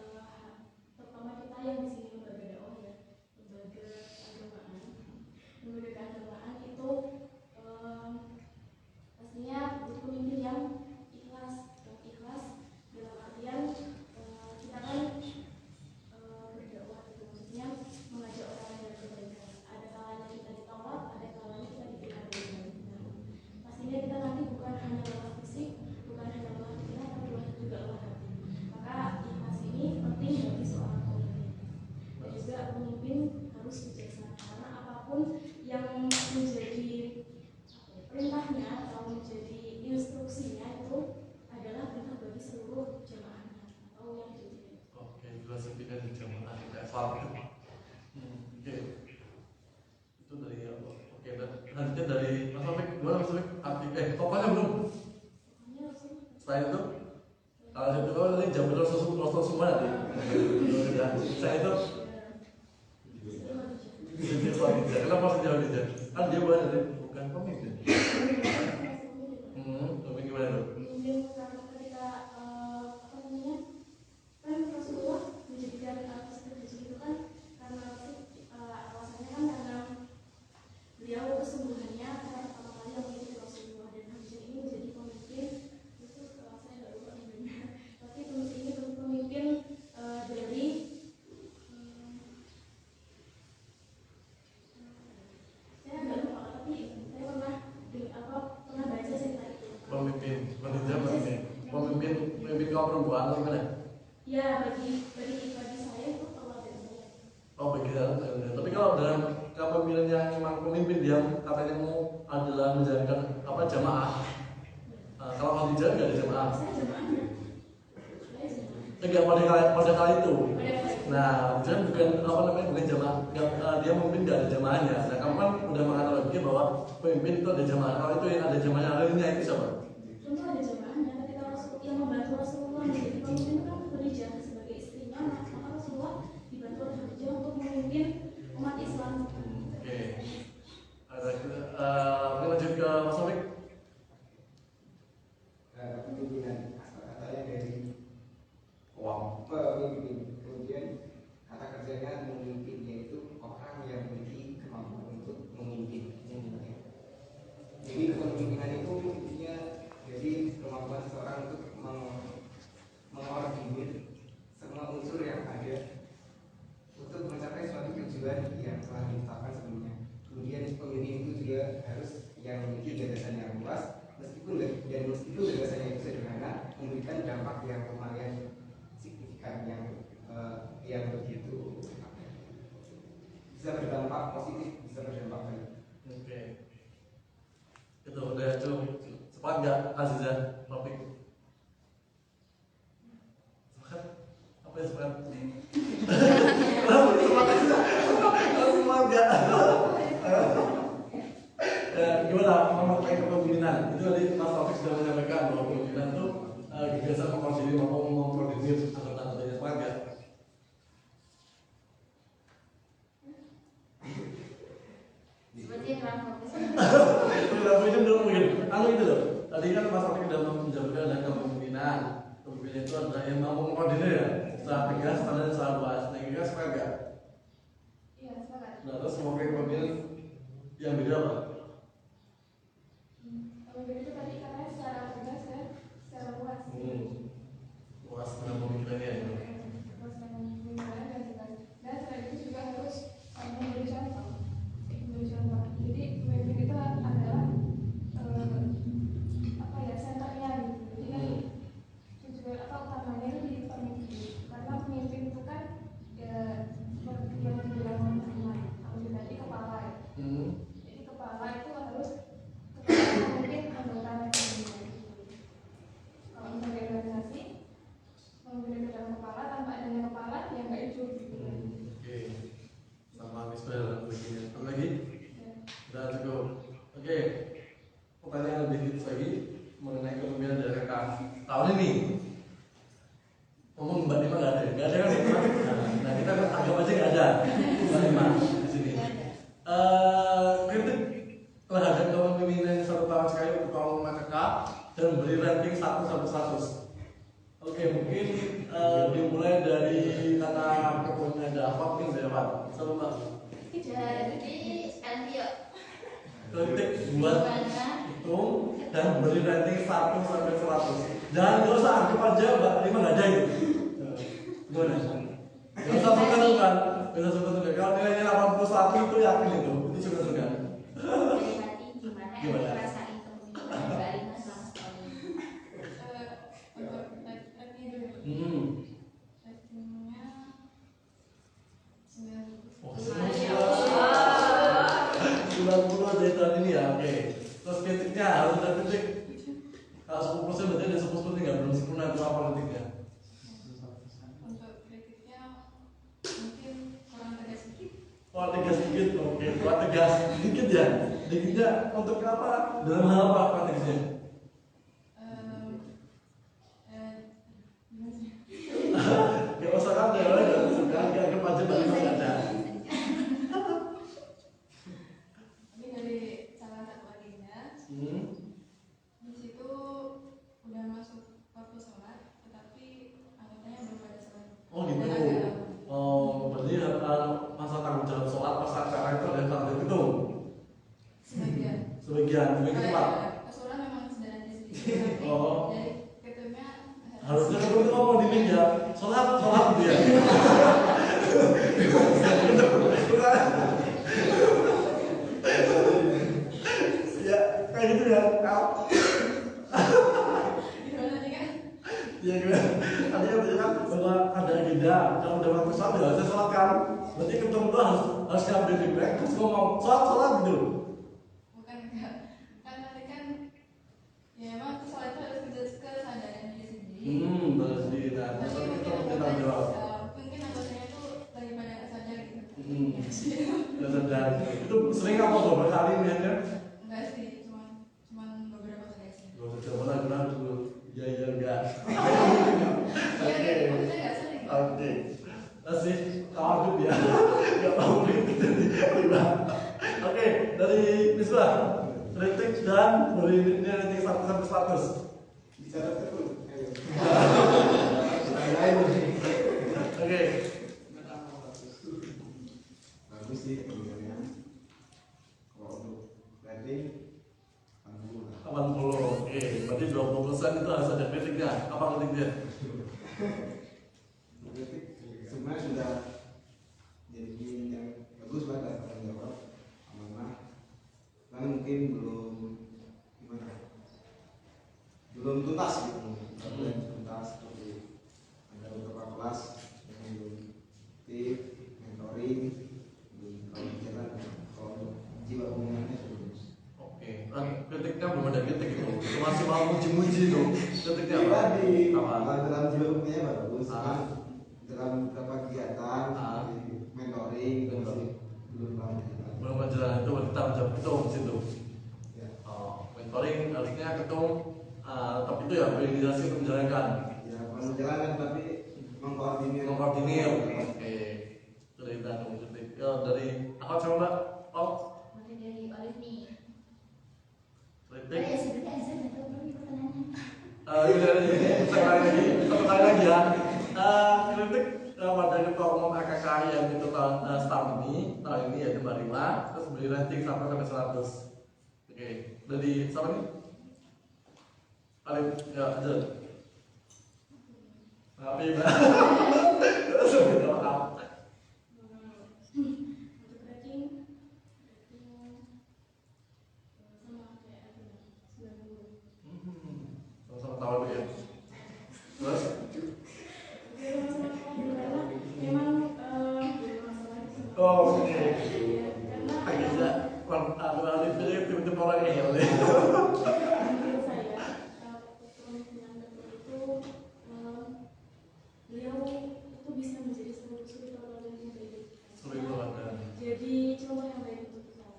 terutama kita yang di sini lembaga dakwah ya, lembaga keagamaan itu pastinya butuh pemimpin yang ikhlas dalam artian kita kan berdakwah itu maksudnya mengajak orang yang berbeda. Ada kalanya kita ditolak, ada kalanya kita diterima dengan benar. Pastinya kita nanti bukan hanya lemah fisik, bukan hanya lemah pikiran, tapi juga lemah hati. Maka ikhlas ini penting bagi seorang pemimpin. Dan juga pemimpin harus bijaksana karena apapun yang menjadi perintahnya atau menjadi instruksinya itu adalah perintah bagi seluruh jemaahnya atau yang dipimpin. Oke, jelas pimpinan di jemaah kayak Fardu. Oke. Itu dari apa? Oke, dan lanjutnya dari Mas Taufik. Gimana Mas Taufik? Pokoknya belum. Setelah itu, kalau itu kalau nanti jam Rasul semua nanti. Saya itu. Kenapa harus jauh dia? Kan dia bukan pemimpin. Pemimpin gimana tuh? Pemimpin karena ketika apa namanya kan Rasulullah menjadikan seperti itu kan karena alasannya kan karena beliau kesungguhannya pertama kali yang mengikuti Rasulullah dan Hamzah ini menjadi pemimpin itu saya nggak lupa namanya tapi pemimpin ini pemimpin dari saya nggak lupa tapi saya pernah baca cerita itu. Pemimpin kaum perempuan atau gimana? Ya bagi saya itu perwakilan saya. Oh bagi saya. Tapi kalau dalam kepemimpinan yang memang pemimpin dia katanya mau adalah menjalankan apa jamaah. Kalau Khadijah nggak ada jamaah. Saya jemaahnya. Enggak pada kali itu. Nah, jangan bukan apa namanya bukan jamaah. Dia memimpin nggak ada jamaahnya. Nah, kamu kan udah mengatakan bahwa pemimpin itu ada jamaah. Kalau itu yang ada jamaahnya lainnya itu siapa? Tentu ada jemaahnya. Ketika Rasul yang membantu Rasulullah menjadi pemimpin itu kan Khadijah sebagai istrinya, maka Rasulullah dibantu oleh Khadijah untuk memimpin umat Islam. Oke. Ada lanjut ke Mas Taufik. Kepemimpinan kata-katanya dari pemimpin, kemudian kata kerjanya memimpin, yaitu orang yang memiliki kemampuan untuk memimpin. Jadi kepemimpinan itu intinya jadi kemampuan seseorang untuk mengordinir semua unsur yang ada untuk mencapai suatu tujuan yang telah ditetapkan sebelumnya. Kemudian pemimpin itu juga harus yang memiliki gagasan yang luas, meskipun gagasannya itu sederhana, memberikan dampak yang lumayan signifikan yang begitu bisa berdampak positif, bisa berdampak baik. Oke. Itu udah cukup. Cepat nggak Aziza? Topik. Cepat. Apa yang cepat? Cepat nggak? Gimana memakai kepemimpinan? Itu tadi Mas Taufik sudah menyampaikan bahwa kepemimpinan itu gagasan mengkoordinir maupun memproduksi anggota-anggotanya. Cepat nggak? Itu belum mungkin. Anu itu loh. Tadi kan Mas Taufik sudah menjabarkan ada kepemimpinan. Kepemimpinan itu adalah yang mampu mengkoordinir ya. Secara tegas, standar, secara luas. Nah, ini kan sepakat gak? Iya, sepakat. Nah, terus mau kepemimpinan yang beda apa? Pemimpin itu tadi katanya secara tegas ya, secara luas. Luas dengan pemikirannya ya. Luas dengan pemikirannya dan tegas. Dan selain itu juga harus memberi contoh. Jadi pemimpin itu adalah apa ya, senternya gitu. Jadi kan tujuan utamanya itu di pemimpin. Karena pemimpin itu kan ya seperti yang dibilang teman-teman. Kalau tadi kepala ya. Jadi kepala itu harus memimpin anggota pemimpin. Kalau misalnya organisasi, memimpin dalam kepala, tanpa adanya kepala ya nggak hidup gitu. Oke, sama Misbah begini. Apa lagi? Sudah cukup. Oke, pertanyaan lebih kritis lagi mengenai kepemimpinan dari rekan tahun ini. Ngomong Mbak Nima nggak ada, nggak ada kan ya? Nah kita kan anggap aja nggak ada Mbak Nima di sini. Kritik terhadap kepemimpinan 1 tahun sekali untuk tahun MKK dan beri ranking 1 sampai 100. Oke, mungkin dimulai dari kata kepunyaan ada apa mungkin dari Pak? Selalu Pak. Jadi Elvio Kritik buat hitung dan beri rating 1 sampai 100. Jangan nggak usah anggap aja Mbak Lima nggak ada itu. Gimana? Nggak usah suka-suka. Nggak usah suka-suka. Kalau nilainya 81 itu yakin itu suka-suka. berarti gimana Gimana? ngerasain kepemimpinan Mbak Lina selama setahun ini? Untuk ratingnya dulu. Ratingnya 90 dari tahun ini ya, oke. Terus kritiknya harus ada kritik. Kalau 10% berarti ada 10% nggak belum sempurna itu apa kritiknya? Untuk kritiknya mungkin kurang tegas sedikit. Oh tegas sedikit, oke. Kurang tegas sedikit ya. Sedikitnya untuk apa? Dalam hal apa kurang tegasnya? Gak usah kan ya, gak usah kan, anggap aja Mbak Lima nggak ada. Ini dari salah satu adiknya. Di situ udah masuk waktu sholat, tetapi anggotanya belum pada sholat. Oh gitu. Dan agak Oh berarti masa tanggung jawab sholat pas acara itu ada tanggung itu. sebagian. Sebagian cepat. Sholat memang sederhana sedikit. Tapi Oh. dari ketumnya Harusnya kamu itu ngomong di meja sholat gitu ya. Ya kayak gitu ya. gimana nih kan? Ya gimana? Tadi kan bilang bahwa ada agenda. Kalau udah waktu sholat ya saya sholat kan. Berarti ketemu itu harus ngambil feedback terus ngomong sholat gitu. Bukan enggak. Kan nanti kan ya emang sholat itu harus kesadaran diri sendiri. Terus di nah, Tapi terus mungkin kita anggotanya jawab. mungkin anggotanya tuh lagi pada nggak sadar gitu. Ya sadar. Itu sering apa beberapa kali lihatnya? Enggak sih, cuman beberapa kali aja. Gak usah coba lagi dulu. Ya enggak. Iya, maksudnya nggak sering. Oke. Masih takut ya. Gak tahu gitu. Oke, dari Misbah. Kritik dan beri rating 1 sampai 100. Bicara terus. Ayo. Oke. Bagus sih pemilihannya. Kalau untuk rating 80. 80. Oke, berarti 20% itu harus ada kritiknya. Apa kritiknya? Kritik sebenarnya sudah jadi yang bagus banget tanggung jawab amanah. Karena mungkin belum gimana? Belum tuntas gitu. Belum tuntas seperti ada beberapa kelas yang belum aktif, mentoring, belum kalau jalan kalau jiwa umumnya bagus. Oke, kan kritiknya belum ada kritik itu. Masih mau muji-muji itu. Kritiknya apa? Tadi Apa? dalam jiwa umumnya bagus. Ah. Kan dalam beberapa kegiatan Ah. seperti mentoring itu masih belum banyak. Belum berjalan itu kita menjawab ketum di situ. Ya. Oh, mentoring artinya ketum, tapi itu ya organisasi untuk menjalankan. Ya, bukan menjalankan tapi mengkoordinir. Mengkoordinir. Oke. Cerita dong kritik. Dari apa coba? Oh, Mulai dari Olivia Kritik. Ya sebenarnya azan atau belum pertanyaannya? Ini satu kali lagi ya. Kritik pada ketua umum AKKI yang itu tahun ini yaitu Mbak Rima, terus beri rating sampai 100. Oke, dari siapa nih? Alif, ya aja. Maaf ya, Mbak. Sudah maaf. Untuk rating sama kayak Adina 90. Sama-sama tahu dulu ya. Terus? Oke, masalah karena memang masalah itu. Oh, oke. Ya, karena Agak Alif itu tiba-tiba orang yang menurut saya kepemimpinan ketua itu beliau itu bisa menjadi suri tauladan yang baik. Suri tauladan. Jadi contoh yang baik untuk kita.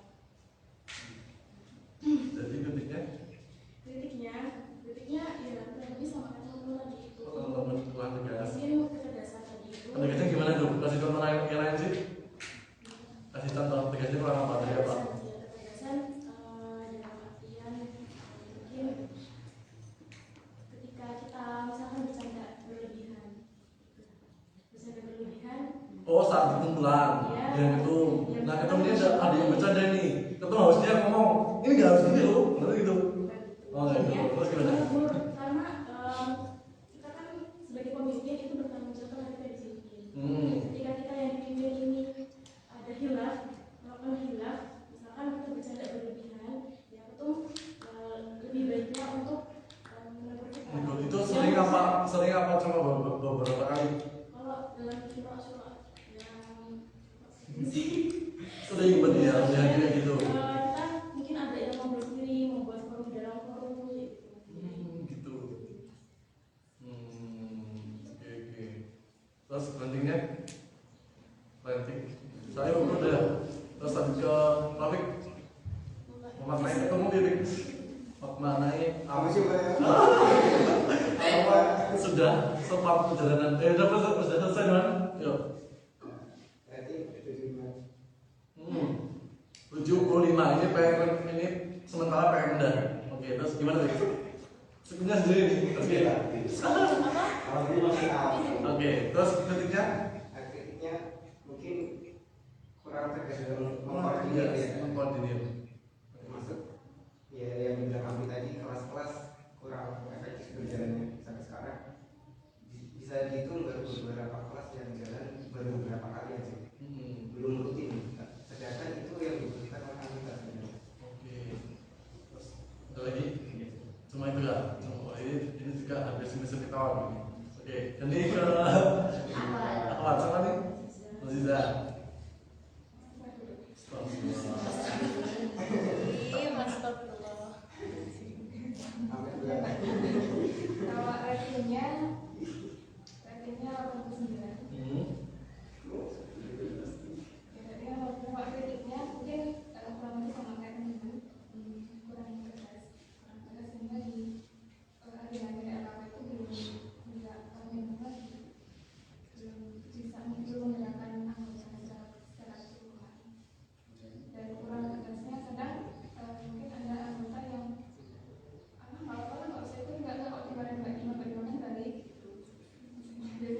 Jadi Kritiknya ya kurang lebih sama kan teman tadi itu. teman-teman telah tegas. Mungkin ketegasan tadi itu. Tegasnya gimana tuh? Kasih contoh yang lain sih? Kasih contoh tegasnya kurang apa? Tadi apa? Ketegasan dalam artian mungkin ketika kita misalkan bercanda berlebihan. Oh, saat kumpulan yang itu. Nah, ketemunya ada yang bercanda nih. Ketemu harusnya ngomong, ini nggak harus gitu loh, benar gitu. Oh, gitu. Terus gimana? Karena kita kan sebagai pemimpin itu bertanggung jawab terhadap kita disiplin. Ketika kita yang dipimpin ini ada hilaf, melakukan hilaf, misalkan kita bercanda berlebihan, ya itu lebih baiknya untuk menegur kita. Itu sering apa coba beberapa kali? Kalau dalam surah yang Sering berarti ya, kayak gitu. kita mungkin ada yang ngobrol sendiri, membuat forum dalam forum gitu. Gitu. Oke. Terus rantingnya? Ranting. Saya udah. Terus lanjut ke Taufik. Memaknai ketemu diri. Maknai Apa sih Pak? apa sudah sempat perjalanan. Dapat selesai kan? Yuk. Berarti 75 ini PM ini sementara PM rendah. Oke, terus gimana tuh? Sebenarnya sendiri nih. Oke. Kalau ini masih awal. Oke, terus kritiknya? Kritiknya mungkin kurang tegas dalam mengkoordinir ya. Mengkoordinir. Termasuk ya yang dibilang kami tadi kelas-kelas kurang efektif berjalannya sampai sekarang. Bisa dihitung baru beberapa kelas yang jalan baru beberapa kali aja. Belum rutin. Sedangkan itu yang dibutuhkan oleh anggota sebenarnya. Oke. Terus ada lagi? Cuma itu ya. Ini juga hampir semester kawan. Oke. Ini ke awal sama nih. Aziza. Kalau ratingnya 89. Jadi kalau kritiknya mungkin kurang lebih sama kayak teman-teman, kurang tegas sehingga di akhir-akhir LKP itu belum bisa menggerakkan anggota secara keseluruhan. Dan kurang tegasnya kadang mungkin ada anggota yang nggak usah itu nggak kok dimarahin bagaimana balik.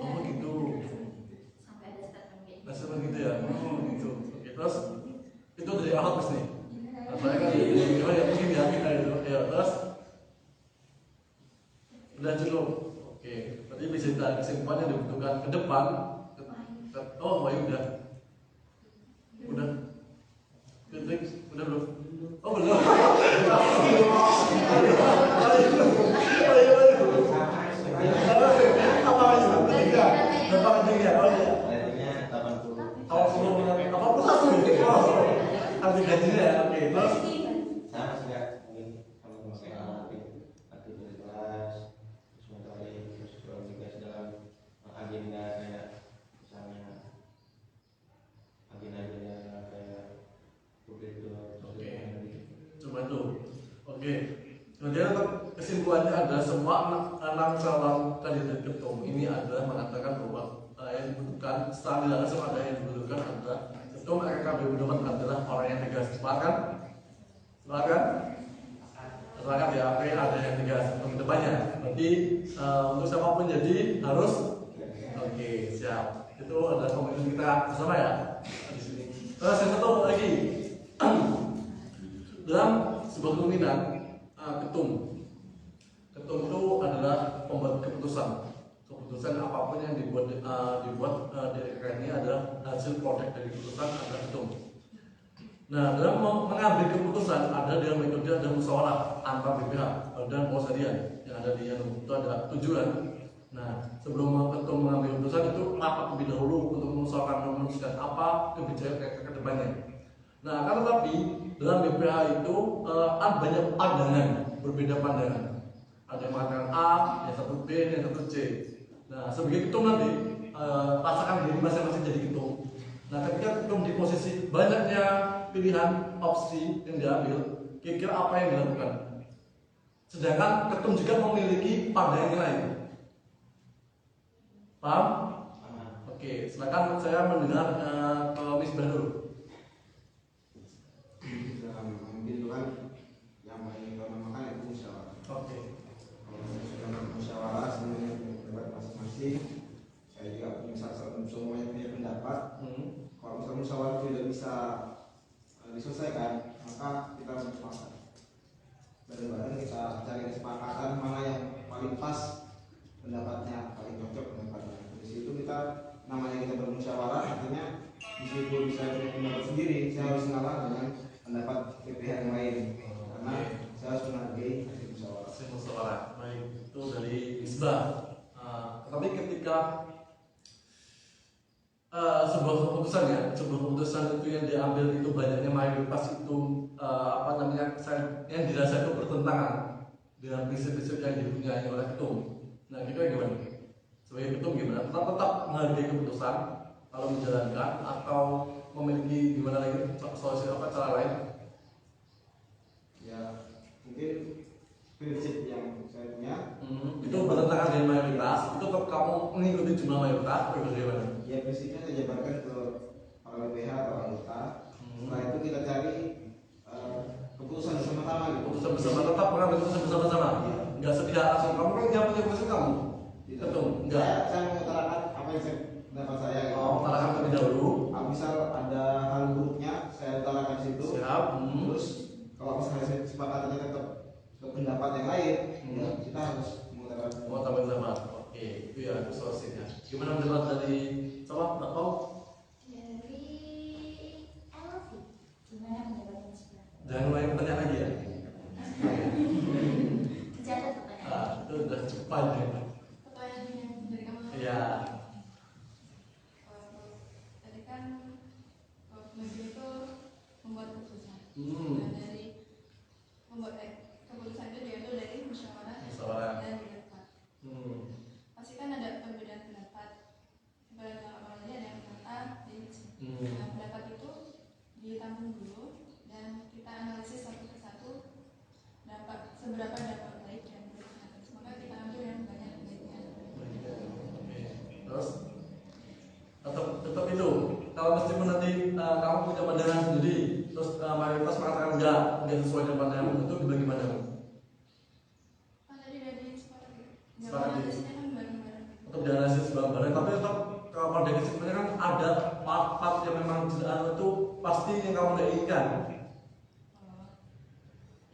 Oh gitu. Sampai ada statement kayak gitu. Nah, gitu ya. Oh gitu. Oke, terus itu dari awal mas nih. Saya kan gimana ya mungkin ya kita itu. Ya terus udah cukup. Oke. Berarti bisa ditarik kesimpulan yang dibutuhkan ke depan. Oh, wah udah. Udah. Kritik udah belum? Oh belum. Berapa pentingnya? Oh iya. Ratingnya 80. Kalau sebelum apa arti gajinya ya? Oke, terus Sama sih ya, mungkin kalau masalah aktivitas, terus metode, terus kurang tegas dalam agenda kayak misalnya agenda kayak publik itu. Oke. Coba itu. Oke. Kemudian kesimpulannya ada semua anak calon kandidat ketua umum ini adalah mengatakan bahwa yang dibutuhkan setelah dilakukan semua ada yang dibutuhkan adalah ketua AKKB Budoman adalah orang yang tegas. Silakan. Sepakat ya, oke, ada yang tegas untuk kedepannya. Berarti untuk siapapun jadi harus oke, siap. Itu adalah komitmen kita bersama ya di sini. Terus yang satu lagi dalam sebuah kepemimpinan ketum itu adalah pembuat keputusan apapun yang dibuat di RKK ini adalah hasil produk dari keputusan adalah ketum. Nah, dalam mengambil keputusan ada dengan metode ada musyawarah antar BPH dan pos harian yang ada di itu ada tujuan. Nah, sebelum ketum mengambil keputusan itu rapat lebih dahulu untuk memutuskan apa kebijakan ke depannya. Nah, kan tetapi dalam BPH itu ada banyak pandangan, berbeda pandangan. Ada yang mengatakan A, yang satu B, yang satu C. Nah, sebagai ketum nanti rasakan diri masing-masing jadi ketum. Nah, ketika ketum di posisi banyaknya pilihan opsi yang diambil, kira-kira apa yang dilakukan? Sedangkan ketum juga memiliki pandangan yang lain. Paham? Oke, silakan saya mendengar Misbah dulu. Dalam memimpin itu kan yang paling utama itu musyawarah. Oke. Kalau saya sudah bermusyawarah semuanya punya pendapat masing-masing, saya juga semuanya punya pendapat. Kalau misalnya musyawarah tidak bisa diselesaikan, maka kita harus bersepakat. Bareng-bareng kita cari kesepakatan mana yang paling pas pendapatnya, paling cocok pendapatnya. Di situ kita namanya kita bermusyawarah, artinya meskipun saya punya pendapat sendiri, saya harus ngalah dengan pendapat PPH yang lain, karena saya harus menghargai hasil musyawarah. Hasil musyawarah, baik itu dari Misbah. Tapi ketika sebuah keputusan itu yang diambil itu banyaknya mayoritas itu yang dirasa itu bertentangan dengan prinsip-prinsip yang dipunyai oleh ketum. Nah, kita gimana? Sebagai ketum gimana? Tetap menghargai keputusan kalau menjalankan atau memiliki gimana lagi solusi cara lain? Ya, mungkin prinsip yang saya punya itu bertentangan dengan mayoritas. Itu tetap kamu mengikuti jumlah mayoritas atau bagaimana? ya prinsipnya saya jabarkan ke para BPH atau anggota. Setelah itu kita cari keputusan bersama-sama gitu. Keputusan bersama, tetap mengambil keputusan bersama-sama. Iya. Enggak sepihak langsung. Kamu kan yang punya keputusan kamu. Ketum, enggak. Saya mengutarakan apa yang saya pendapat saya gitu. Utarakan terlebih dahulu. Misal ada hal buruknya saya utarakan situ. Siap. Terus kalau misalnya kesepakatannya tetap pendapat yang lain, ya kita harus mengutarakan. Mau tambah sama. Oke, itu ya solusinya. Gimana menurut dari coba Mbak Pau? Dari Elvi, gimana pendapatnya sebelah? Jangan mulai bertanya lagi ya. Dicatat pertanyaan. Itu udah cepat ya. Pertanyaan yang dari kamu. Iya. Tadi kan pemimpin itu membuat keputusan. Hmm. Dan dari membuat keputusan itu diambil dari musyawarah dan pendapat. Pasti kan ada perbedaan pendapat. Sebenarnya orang tadi ada yang berkata ini. Nah, pendapat itu ditampung dulu dan kita analisis satu persatu seberapa dampak baik dan buruknya. Maka kita ambil yang banyak baiknya. Terus tetap itu. Kalau meskipun nanti kamu punya pandangan sendiri, terus mayoritas mengatakan enggak sesuai dengan pandangan itu bagaimana? Kan tadi udah disepakati. Sepakati. Analisisnya kan bareng-bareng. Untuk dianalisis bareng-bareng, tapi tetap pada kesimpulannya kan ada part-part yang memang itu pasti yang kamu tidak inginkan.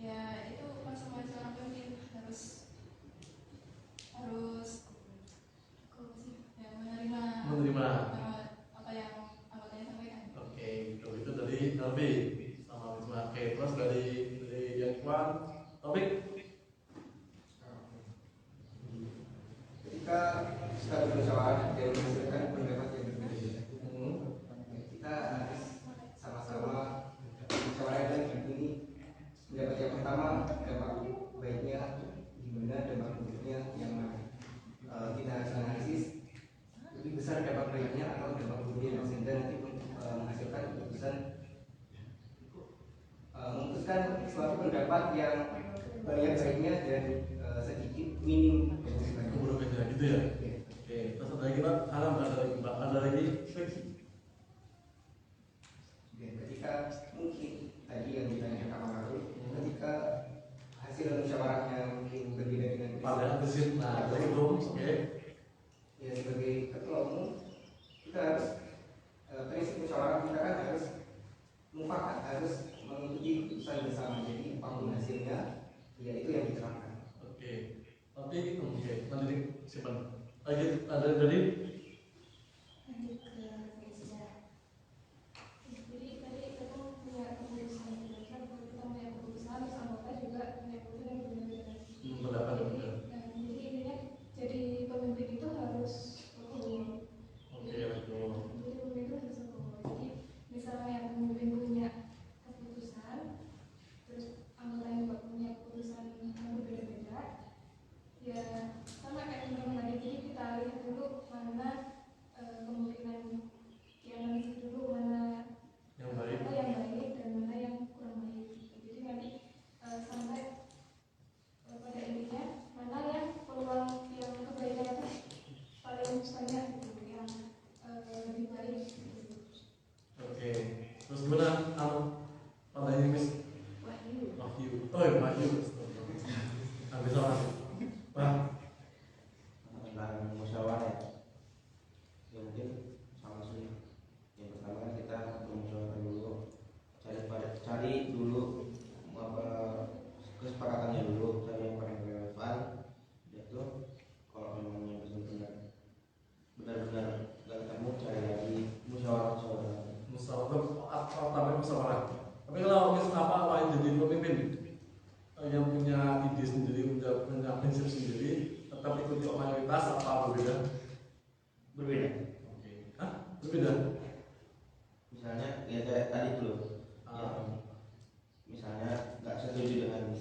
Ya itu konsekuensi orang pemimpin harus ya, menerima apa yang anggotanya sampaikan. Oke, itu dari Elvi sama Wisma. Oke, terus dari yang Iwan, topik Ketika kita bermusyawarah dan menghasilkan pendapat yang berbeda, kita harus sama-sama musyawarah dan ini pendapat yang pertama dampak baiknya gimana, dampak buruknya yang mana. Kita harus analisis lebih besar dampak baiknya atau dampak buruknya sehingga nanti menghasilkan keputusan memutuskan suatu pendapat yang banyak baiknya dan sedikit minim buruknya gitu ya. Oke, terus ada lagi Pak, ada lagi ketika mungkin tadi yang ditanya Kak Marul, ketika hasil hasil musyawarahnya mungkin berbeda dengan Pada prinsip, nah itu oke. ya sebagai ketua umum kita harus prinsip musyawarah kita kan harus mufakat, harus mengikuti keputusan bersama. Jadi apapun hasilnya, ya itu yang diterapkan. Oke. Tapi oke, nanti simpan. Lagi ada dari Lanjut ke sejarah. Jadi tadi kita punya keputusan, kita punya keputusan, terus anggota juga punya keputusan yang berbeda-beda. pendapat benar. Jadi intinya jadi pemimpin itu harus berhubung. Oke, betul. Jadi pemimpin itu harus berhubung. Jadi misalnya pemimpin punya keputusan, terus anggota yang juga punya keputusan yang berbeda-beda, ya sama kayak teman tadi. Jadi kita lihat dulu mana kemungkinan yang nanti dulu mana Yang baik. apa yang baik dan mana yang kurang baik. Jadi nanti sampai pada intinya mana yang peluang yang kebaikan itu paling banyak gitu, yang lebih baik. Oke. Terus gimana? Pandanya Miss Wahyu. Wahyu. Oh, ya, Wahyu. Habis sama. Bang. Tentang musyawarah ya mungkin sama sih. Yang pertama kan kita bermusyawarah dulu, cari dulu apa kesepakatannya dulu, cari yang paling relevan. Itu kalau memang benar-benar nggak ketemu, cari lagi musyawarah. Musyawarah. Tapi kalau apa yang jadi pemimpin yang punya ide sendiri, punya prinsip sendiri, tetap ikuti mayoritas apa berbeda? Berbeda. Oke. Hah? Berbeda? Misalnya ya kayak tadi dulu, yang misalnya nggak setuju dengan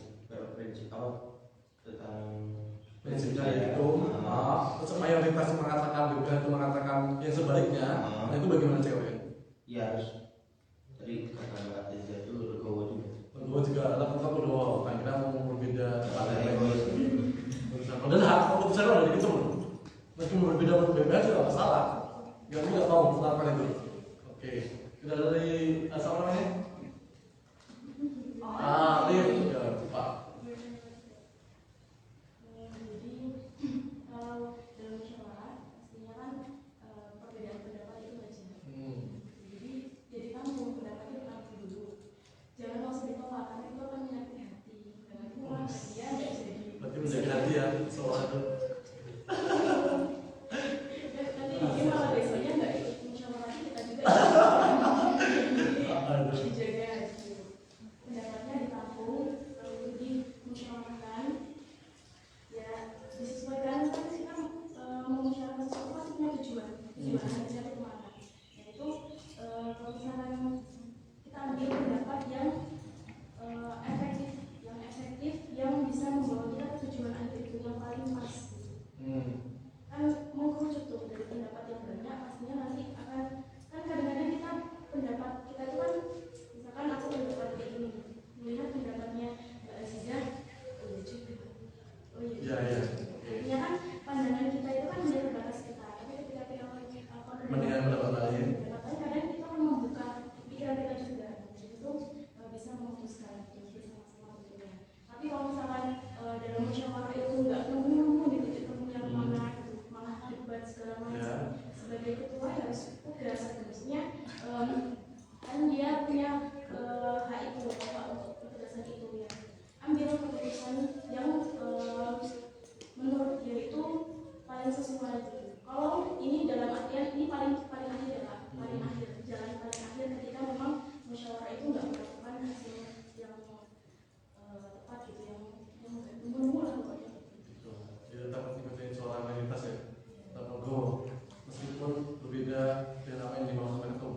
prinsip apa tentang Prinsipnya itu, terus mayoritas mengatakan berbeda atau mengatakan yang sebaliknya, nah itu bagaimana cewek? ya harus tadi kata Mbak Teza itu legowo juga. Kedua juga adalah tetap berdoa, kan kita mau berbeda Ada pada egois. padahal hak keputusan lo dari itu, meskipun berbeda tidak masalah. Yang tidak tahu kenapa itu. Oke, kita dari asal namanya? Alif, ya Pak. Jadi kalau dalam musyawarah pastinya kan perbedaan pendapat itu wajar. Jadi kan mau pendapat itu nanti dulu. Jangan langsung ditolak karena itu akan menyakiti hati. Dan nanti malah dia nggak jadi. Berarti menjaga hati ya soal itu. Nanti mungkin malah besoknya nggak ikut musyawarah kita juga. Jadi dijaga hati. Pendapatnya ditampung, lalu dimusyawarahkan. Ya disesuaikan kan kita memusyawarahkan sesuatu pasti punya tujuan hatinya itu kemana. Yaitu kalau misalkan kita ambil pendapat yang efektif, yang bisa membawa kita ke tujuan akhir itu yang paling pas. Kan mau kerucut tuh dari pendapat yang banyak, pastinya nanti akan kan kadang-kadang kita pendapat kita itu kan misalkan aku pendapat kayak gini, melihat pendapatnya Mbak Azizah, oh juga, oh iya. Iya. Artinya kan pandangan kita itu kan hanya terbatas kita, tapi ketika kita Mendengar pendapat lain. kadang kita kan membuka pikiran kita juga, jadi itu bisa memutuskan, bisa sama-sama tentunya. Tapi kalau misalkan dalam musyawarah itu nggak nemu di titik temu yang mana, gitu, malah debat segala macam. Sebagai ketua ya harus tegas, maksudnya kan dia punya hak itu, hak untuk ketegasan itu ya. Ambil keputusan yang menurut dia itu paling sesuai gitu. Kalau ini dalam artian ini paling akhir ya, paling akhir, jalan paling akhir ketika memang musyawarah itu nggak melakukan hasil yang tepat gitu, yang menunggu lah pokoknya. Jadi tetap ikutin suara mayoritas ya. Tetap menggo meskipun berbeda dengan apa yang dimaksudkan itu.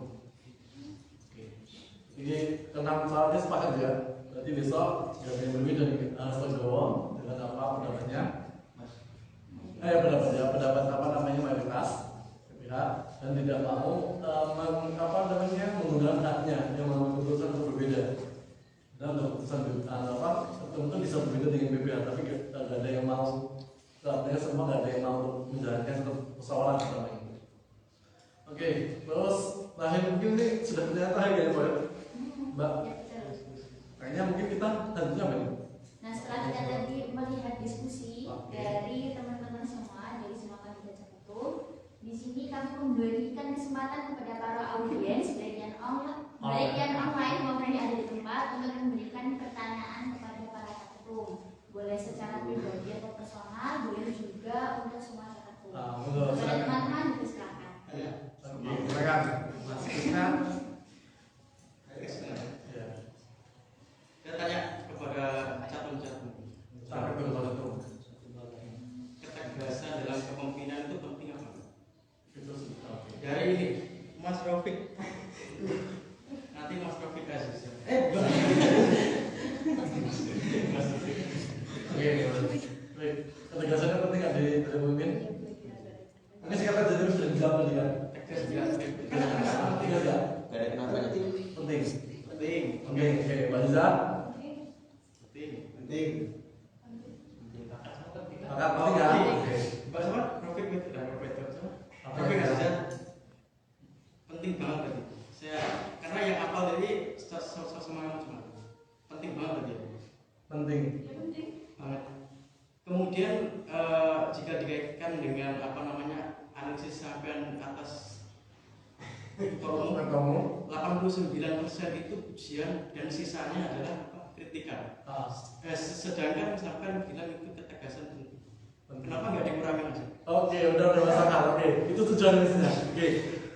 Oke. Ini tentang soalnya sepakat ya. Berarti besok yang berbeda harus legowo dengan apa pendapatnya. Pendapat apa namanya mayoritas pihak dan tidak mau menggunakan haknya yang mengambil keputusan untuk berbeda. Dan keputusan tentu bisa berbeda dengan BPH, tapi tidak ada yang mau, artinya semua tidak ada yang mau menjalankan satu persoalan selama ini. Oke, terus terakhir mungkin ini sudah kelihatan ya Mbak. Kayaknya mungkin kita tentunya apa nih? Nah, setelah kita tadi melihat diskusi dari teman-teman semua dari semua kandidat tertentu, di sini kami memberikan kesempatan kepada para audiens baik yang online maupun yang ada di tempat untuk memberikan pertanyaan kepada para ketum. Boleh secara pribadi atau personal, boleh juga untuk semua ketum. Kepada teman-teman silakan. Silakan, Mas Krisna. Saya tanya kepada calon-calon. Ketegasan dalam kepemimpinan itu penting apa? Dari ini, Mas Rafiq. Nanti Mas Rafiq Aziz. Baik. Ketegasannya penting nggak dari pemimpin? Ini sekarang jadi sudah dijawab tadi kan? Penting aja. Gak ada kenapanya. Penting. Penting. Oke, Mbak Liza. Penting. Kakak penting nggak? Oke. Mbak siapa? Rafiq itu. Rafiq Aziz. Penting banget tadi. Karena yang hafal dari semuanya cuma penting banget tadi. Penting. Banget. Kemudian jika dikaitkan dengan analisis sampean atas promo 89% itu pujian dan sisanya adalah kritikan. Sedangkan sampean bilang itu ketegasan penting. Kenapa nggak dikurangi aja? Oke, udah masuk akal. Oke, itu tujuan misinya. Oke.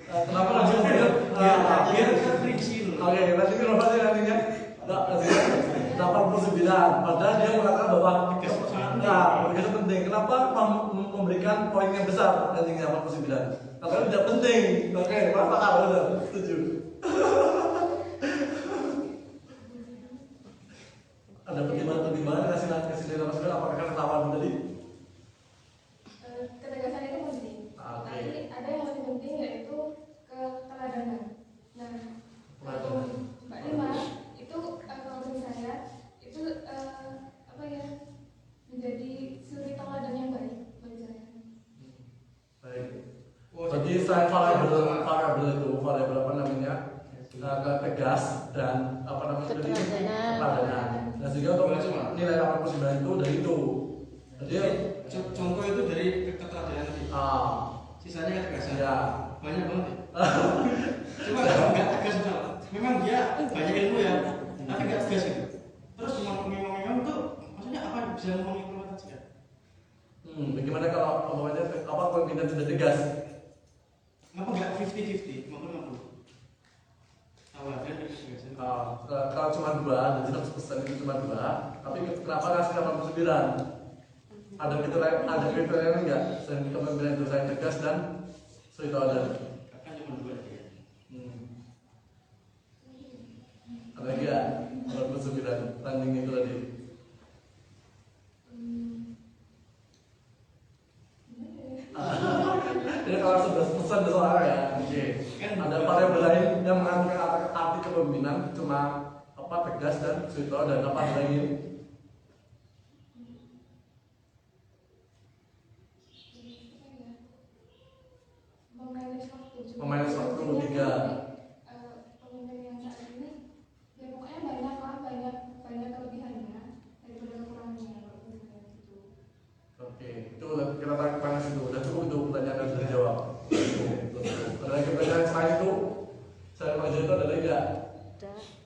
Kenapa langsung biar terprediksi dulu. Oke, nanti kenapa sih nantinya? 89. Padahal dia mengatakan bahwa begitu penting. Kenapa memberikan poin yang besar nantinya 89? Karena tidak penting. Oke, masuk akal, benar. Setuju. Ada pertimbangan kasih nilai maksudnya apakah karena tawaran tadi? Ketegasan itu penting. Tapi ada yang lebih penting yaitu keteladanan. Nah, Mbak Lima itu kalau menurut saya itu menjadi suri teladan yang baik bagi saya. Baik. Jadi saya variabel apa namanya? Tegas dan keteladanan. Dan juga untuk nilai 89 itu dari itu. Jadi contoh itu dari keteladanan tadi. Sisanya ketegasan. Ya. Banyak banget ya. Cuma nggak tegas betul. Memang dia banyak ilmu ya, tapi nggak tegas gitu. Terus memang tuh maksudnya apa bisa mengimplementasikan? Bagaimana kalau pemimpinan tidak tegas? Kenapa nggak 50-50, 50-50? Tawaran dan ketegasan. Kalau cuma 2, jadi 100% itu cuma 2. Tapi kenapa ngasih 89? Ada kriteria enggak? Sehingga kepemimpinan itu saya tegas dan suri teladan. Kan cuma 2 aja. Ada lagi ya? 89 tanding itu tadi. Jadi kalau 11% itu soalnya ya. Oke. Ada variabel lain yang mengandung arti kepemimpinan cuma tegas dan suri teladan. Apa lagi? Memanage waktu 3. Pemimpin yang saat ini ya pokoknya banyak kelebihannya daripada kekurangannya gitu. Oke, itu kita tarik panas itu. Udah cukup itu pertanyaan yang sudah dijawab. Ada lagi pertanyaan selain itu? Saya maju itu ada lagi nggak?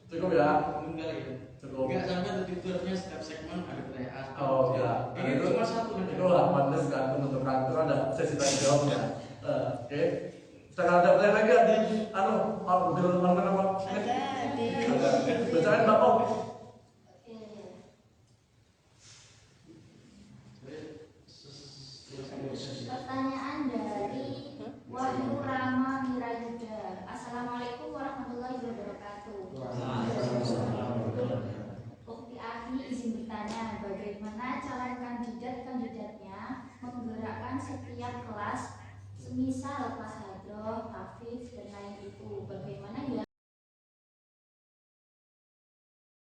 Cukup ya? Enggak ya. Cukup. Enggak sampai tujuannya setiap segmen ada pertanyaan. Oh ya. Ini itu cuma satu nanti. Itu 8 kan menentukan itu ada sesi tanya jawabnya. Oke. Sekarang ada pertanyaan lagi di mobil mana apa? Bacain Bapak. Pertanyaan dari Wahyu Rama Mirayuda. Assalamualaikum warahmatullahi wabarakatuh.